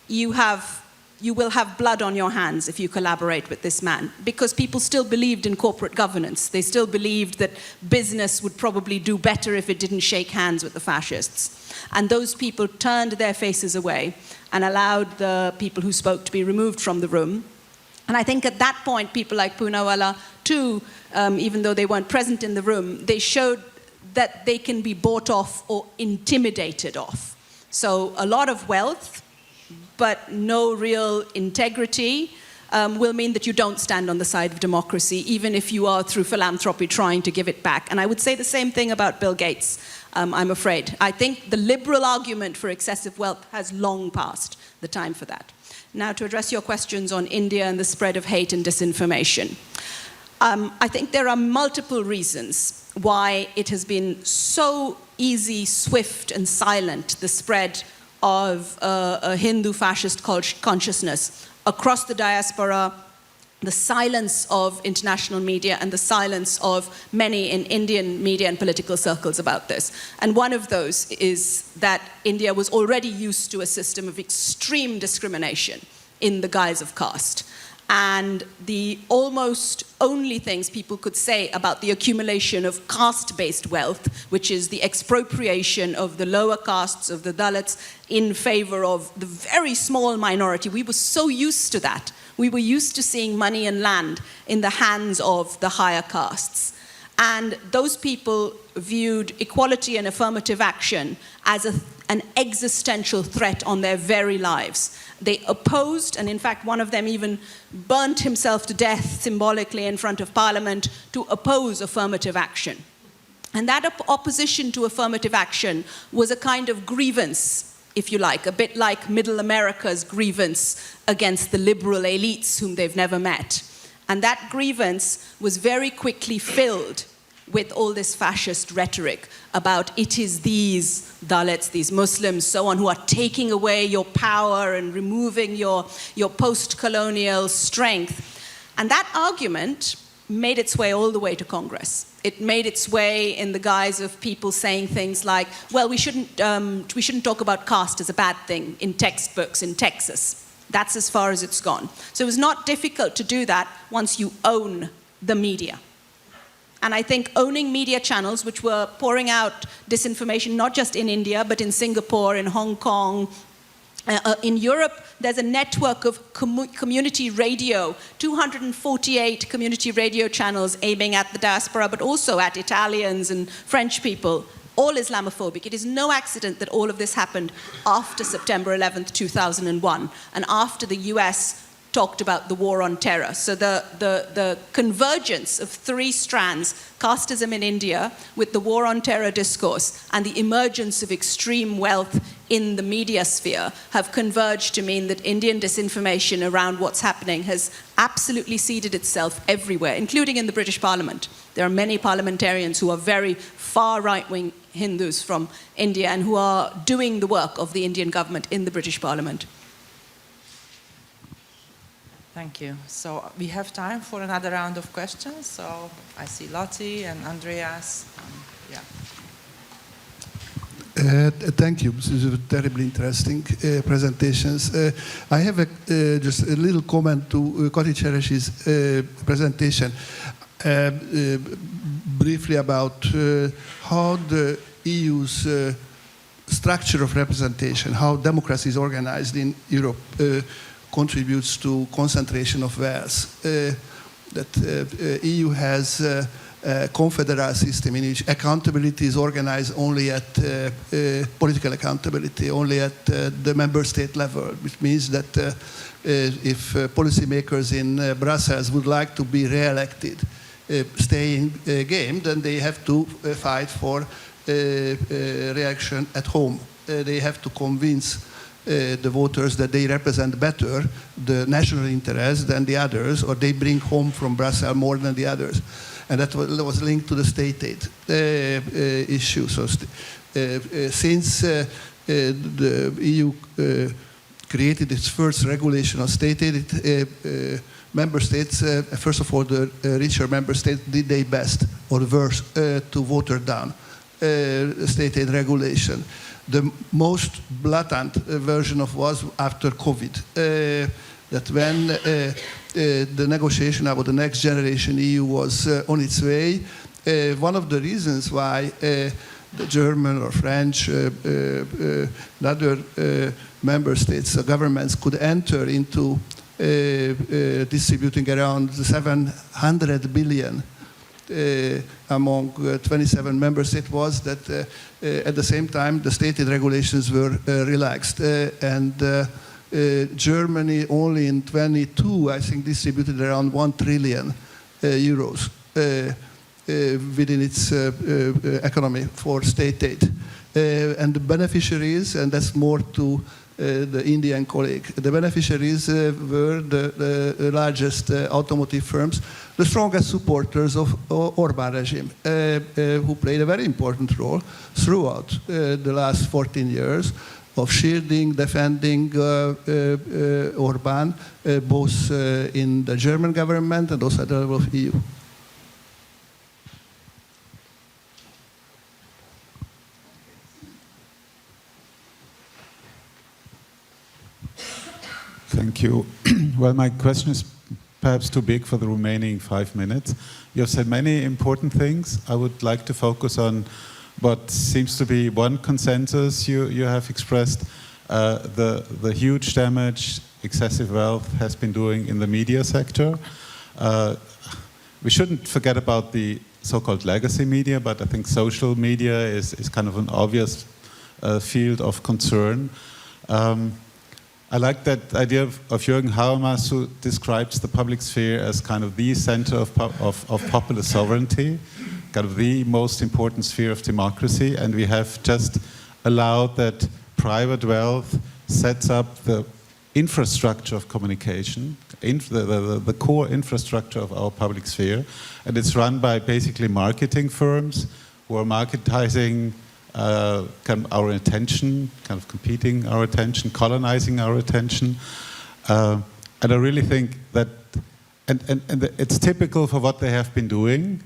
Speaker 5: you will have blood on your hands if you collaborate with this man. Because people still believed in corporate governance. They still believed that business would probably do better if it didn't shake hands with the fascists. And those people turned their faces away and allowed the people who spoke to be removed from the room. And I think at that point, people like Poonawalla, too, even though they weren't present in the room, they showed that they can be bought off or intimidated off. So a lot of wealth, but no real integrity, will mean that you don't stand on the side of democracy, even if you are, through philanthropy, trying to give it back. And I would say the same thing about Bill Gates, I'm afraid. I think the liberal argument for excessive wealth has long passed the time for that. Now, to address your questions on India and the spread of hate and disinformation. I think there are multiple reasons why it has been so easy, swift, and silent, the spread of a Hindu fascist consciousness across the diaspora, the silence of international media, and the silence of many in Indian media and political circles about this. And one of those is that India was already used to a system of extreme discrimination in the guise of caste. And the almost only things people could say about the accumulation of caste-based wealth, which is the expropriation of the lower castes, of the Dalits, in favor of the very small minority. We were so used to that. We were used to seeing money and land in the hands of the higher castes. And those people viewed equality and affirmative action as an existential threat on their very lives. They opposed, and in fact one of them even burnt himself to death symbolically in front of Parliament to oppose affirmative action. And that opposition to affirmative action was a kind of grievance if you like, a bit like Middle America's grievance against the liberal elites whom they've never met. And that grievance was very quickly filled with all this fascist rhetoric about it is these Dalits, these Muslims, so on, who are taking away your power and removing your post-colonial strength. And that argument made its way all the way to Congress. It made its way in the guise of people saying things like, well, we shouldn't talk about caste as a bad thing in textbooks in Texas. That's as far as it's gone. So it was not difficult to do that once you own the media. And I think owning media channels, which were pouring out disinformation, not just in India, but in Singapore, in Hong Kong, in Europe, there's a network of community radio, 248 community radio channels aiming at the diaspora, but also at Italians and French people, all Islamophobic. It is no accident that all of this happened after September 11th, 2001, and after the US talked about the war on terror. So the convergence of three strands, casteism in India with the war on terror discourse and the emergence of extreme wealth in the media sphere have converged to mean that Indian disinformation around what's happening has absolutely seeded itself everywhere, including in the British Parliament. There are many parliamentarians who are very far right-wing Hindus from India and who are doing the work of the Indian government in the British Parliament.
Speaker 2: Thank you. So we have time for another round of questions. So I see Lottie and Andreas.
Speaker 10: Thank you. This is a terribly interesting presentations. I have just a little comment to Kati Cseres's presentation, briefly about how the EU's structure of representation, how democracy is organized in Europe, contributes to concentration of wealth. That EU has a confederal system in which accountability is organized only at political accountability, only at the member state level, which means that if policymakers in Brussels would like to be re-elected, stay in game, then they have to fight for reaction at home. They have to convince the voters that they represent better the national interest than the others, or they bring home from Brussels more than the others. And that was linked to the state aid issue. So since the EU created its first regulation of state aid, member states, first of all, the richer member states did their best or worse to water down state aid regulation. The most blatant version of was after COVID. That when the negotiation about the next generation EU was on its way, one of the reasons why the German or French and other member states, governments could enter into distributing around 700 billion among 27 member states was that at the same time the state aid regulations were relaxed and Germany only in 22 I think distributed around 1 trillion euros within its economy for state aid and the beneficiaries, and that's more to the Indian colleague. The beneficiaries were the largest automotive firms, the strongest supporters of Orbán regime, who played a very important role throughout the last 14 years of shielding, defending Orbán, both in the German government and also at the level of EU.
Speaker 11: Thank you. Well, my question is perhaps too big for the remaining 5 minutes. You have said many important things. I would like to focus on what seems to be one consensus you have expressed, the huge damage excessive wealth has been doing in the media sector. We shouldn't forget about the so-called legacy media, but I think social media is kind of an obvious field of concern. I like that idea of Jürgen Habermas, who describes the public sphere as kind of the center of popular sovereignty, kind of the most important sphere of democracy, and we have just allowed that private wealth sets up the infrastructure of communication, the core infrastructure of our public sphere, and it's run by basically marketing firms who are marketizing kind of our attention, kind of competing our attention, colonizing our attention. And I really think that, and it's typical for what they have been doing.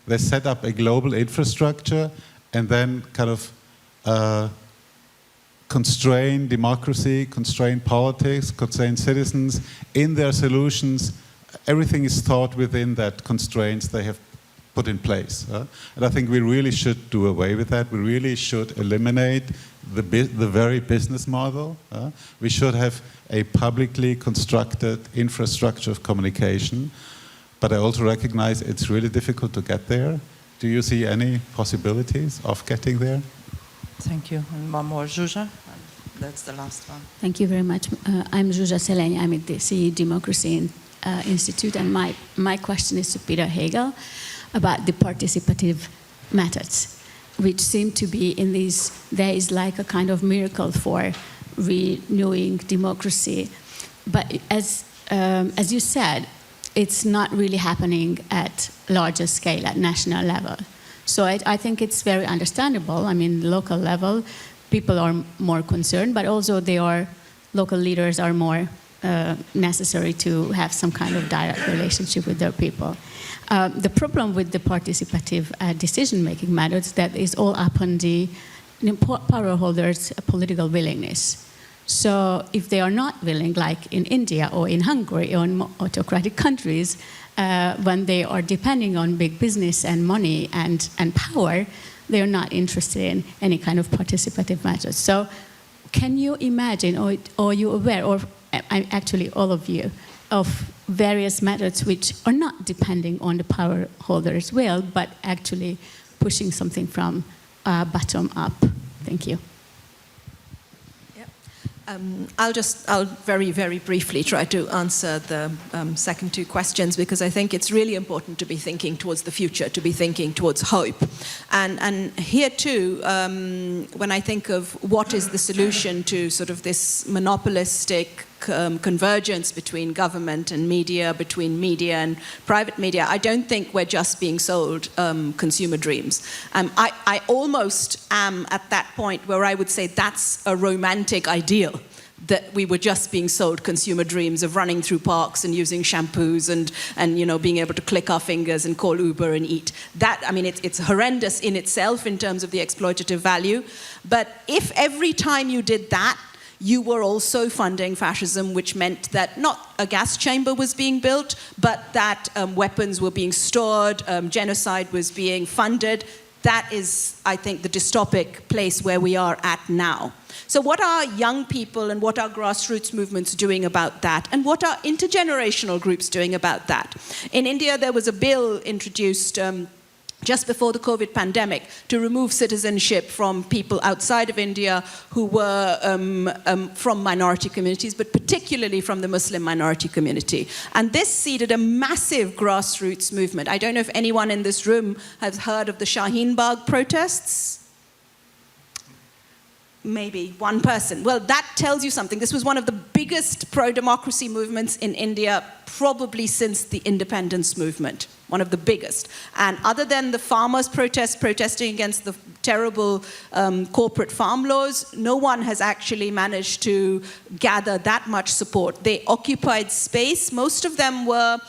Speaker 11: They set up a global infrastructure and then kind of constrain democracy, constrain politics, constrain citizens in their solutions. Everything is thought within that constraints they have put in place. And I think we really should do away with that. We really should eliminate the very business model. We should have a publicly constructed infrastructure of communication. But I also recognize it's really difficult to get there. Do you see any possibilities of getting there?
Speaker 2: Thank you. And one more, Zsuzsa. That's the last one.
Speaker 12: Thank you very much. I'm Zsuzsa Szeleny. I'm at the CEU Democracy Institute, and my question is to Peter Haegel about the participative methods, which seem to be in these days like a kind of miracle for renewing democracy. But as you said, it's not really happening at larger scale, at national level. So I think it's very understandable. I mean, local level, people are more concerned, but also local leaders are more necessary to have some kind of direct relationship with their people. The problem with the participative decision-making methods, that is all up on the power holders' political willingness. So if they are not willing, like in India or in Hungary or in autocratic countries, when they are depending on big business and money and power, they are not interested in any kind of participative methods. So can you imagine, or are you aware, or actually all of you, of various methods which are not depending on the power holder's will, but actually pushing something from bottom up? Thank you.
Speaker 5: I'll very, very briefly try to answer the second two questions, because I think it's really important to be thinking towards the future, to be thinking towards hope. And here too, when I think of what is the solution to sort of this monopolistic convergence between government and media, between media and private media, I don't think we're just being sold consumer dreams. I almost am at that point where I would say that's a romantic ideal, that we were just being sold consumer dreams of running through parks and using shampoos and you know, being able to click our fingers and call Uber and eat. That, I mean, it's horrendous in itself in terms of the exploitative value. But if every time you did that, you were also funding fascism, which meant that not a gas chamber was being built, but that weapons were being stored, genocide was being funded. That is, I think, the dystopic place where we are at now. So what are young people and what are grassroots movements doing about that? And what are intergenerational groups doing about that? In India, there was a bill introduced just before the COVID pandemic to remove citizenship from people outside of India who were from minority communities, but particularly from the Muslim minority community. And this seeded a massive grassroots movement. I don't know if anyone in this room has heard of the Shaheen Bagh protests. Maybe one person. Well, that tells you something. This was one of the biggest pro-democracy movements in India, probably since the independence movement. One of the biggest. And other than the farmers' protesting against the terrible corporate farm laws, no one has actually managed to gather that much support. They occupied space. Most of them were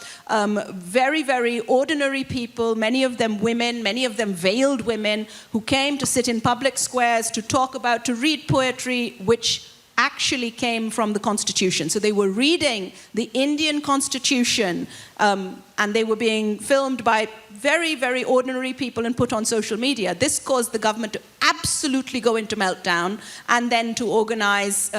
Speaker 5: very, very ordinary people, many of them women, many of them veiled women, who came to sit in public squares, to talk about, to read poetry, which actually came from the Constitution. So they were reading the Indian Constitution, and they were being filmed by very, very ordinary people and put on social media. This caused the government to absolutely go into meltdown, and then to organize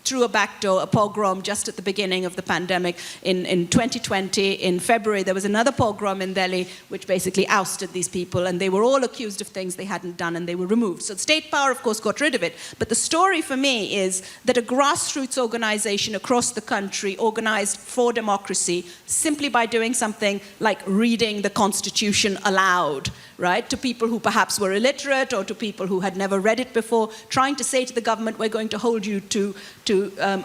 Speaker 5: through a backdoor a pogrom just at the beginning of the pandemic in 2020. In February, there was another pogrom in Delhi, which basically ousted these people, and they were all accused of things they hadn't done, and they were removed. So state power, of course, got rid of it. But the story for me is that a grassroots organization across the country organized for democracy simply by doing something like reading the Constitution Constitution allowed, right, to people who perhaps were illiterate or to people who had never read it before, trying to say to the government, we're going to hold you to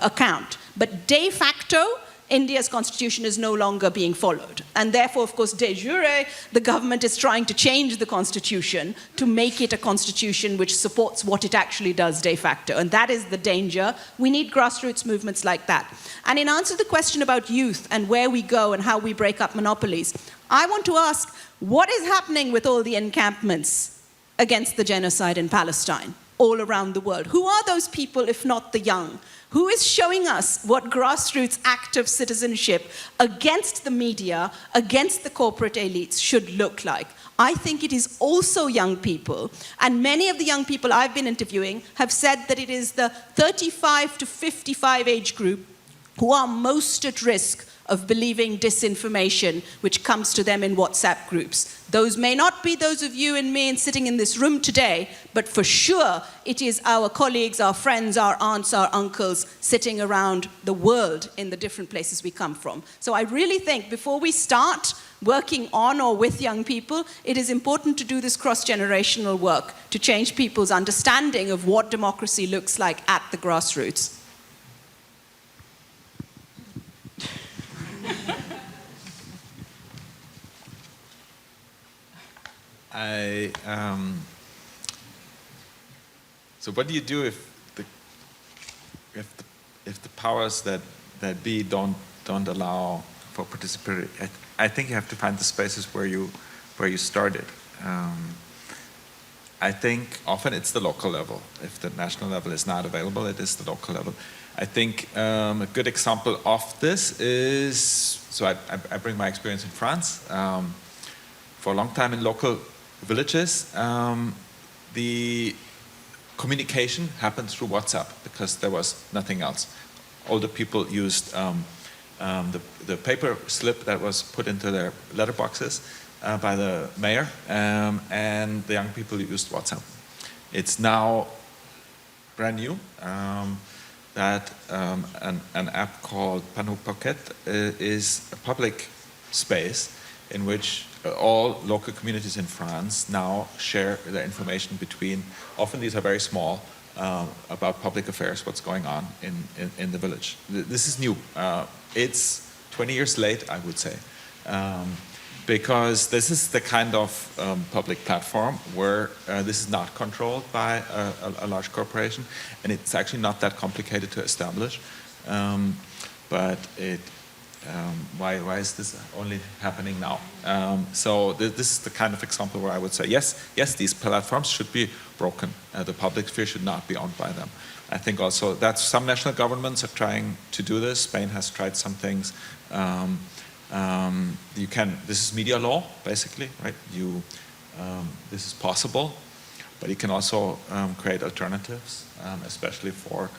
Speaker 5: account. But de facto, India's constitution is no longer being followed. And therefore, of course, de jure, the government is trying to change the constitution to make it a constitution which supports what it actually does de facto. And that is the danger. We need grassroots movements like that. And in answer to the question about youth and where we go and how we break up monopolies, I want to ask, what is happening with all the encampments against the genocide in Palestine all around the world? Who are those people if not the young? Who is showing us what grassroots active citizenship against the media, against the corporate elites should look like? I think it is also young people. And many of the young people I've been interviewing have said that it is the 35 to 55 age group who are most at risk of believing disinformation which comes to them in WhatsApp groups. Those may not be those of you and me and sitting in this room today, but for sure it is our colleagues, our friends, our aunts, our uncles sitting around the world in the different places we come from. So I really think before we start working on or with young people, it is important to do this cross-generational work to change people's understanding of what democracy looks like at the grassroots.
Speaker 3: So what do you do if the powers that be don't allow for participatory? I think you have to find the spaces where you started. I think often it's the local level. If the national level is not available, it is the local level. I think a good example of this is, so I bring my experience in France. For a long time in local villages, the communication happened through WhatsApp because there was nothing else. Older people used the paper slip that was put into their letterboxes by the mayor, and the young people used WhatsApp. It's now brand new that an app called Panu Pocket is a public space in which all local communities in France now share their information between, often these are very small, about public affairs, what's going on in the village. This is new. It's 20 years late, I would say, because this is the kind of public platform where this is not controlled by a large corporation, and it's actually not that complicated to establish. But why is this only happening now? So this is the kind of example where I would say, yes, these platforms should be broken. The public sphere should not be owned by them. I think also that some national governments are trying to do this. Spain has tried some things. This is media law, basically, right? This is possible, but you can also create alternatives, especially for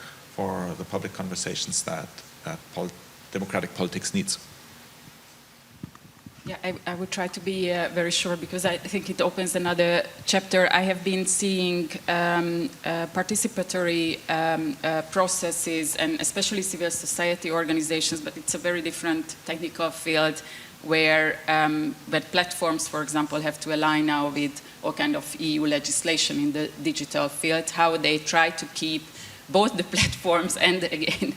Speaker 3: the public conversations that democratic politics needs.
Speaker 4: Yeah, I would try to be very short because I think it opens another chapter. I have been seeing participatory processes and especially civil society organizations, but it's a very different technical field where platforms, for example, have to align now with all kind of EU legislation in the digital field, how they try to keep both the platforms and, again,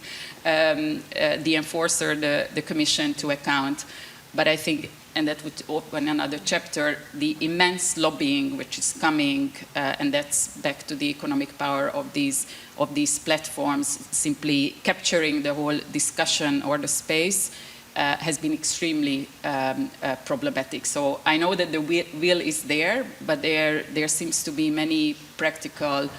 Speaker 4: the enforcer, the commission to account. But I think, and that would open another chapter, the immense lobbying which is coming, and that's back to the economic power of these platforms, simply capturing the whole discussion or the space, has been extremely problematic. So I know that the will is there, but there seems to be many practical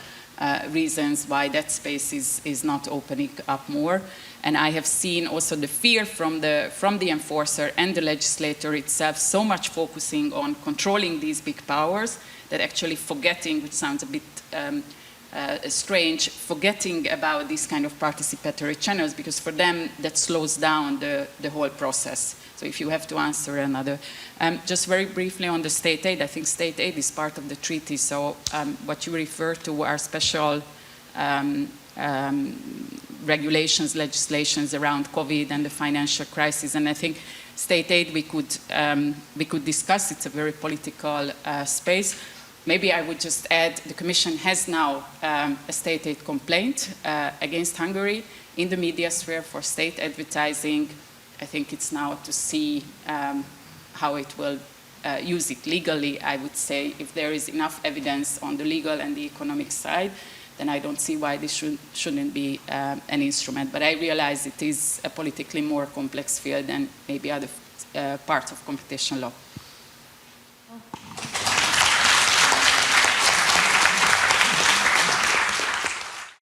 Speaker 4: reasons why that space is not opening up more. And I have seen also the fear from the enforcer and the legislator itself so much focusing on controlling these big powers that actually forgetting, which sounds a bit strange, forgetting about these kind of participatory channels, because for them that slows down the whole process. So if you have to answer another. Just very briefly on the state aid, I think state aid is part of the treaty. So what you refer to are special regulations, legislations around COVID and the financial crisis. And I think state aid we could discuss. It's a very political space. Maybe I would just add the Commission has now a state aid complaint against Hungary in the media sphere for state advertising. I think it's now to see how it will use it legally. I would say if there is enough evidence on the legal and the economic side, then I don't see why this shouldn't be an instrument. But I realize it is a politically more complex field than maybe other parts of competition law.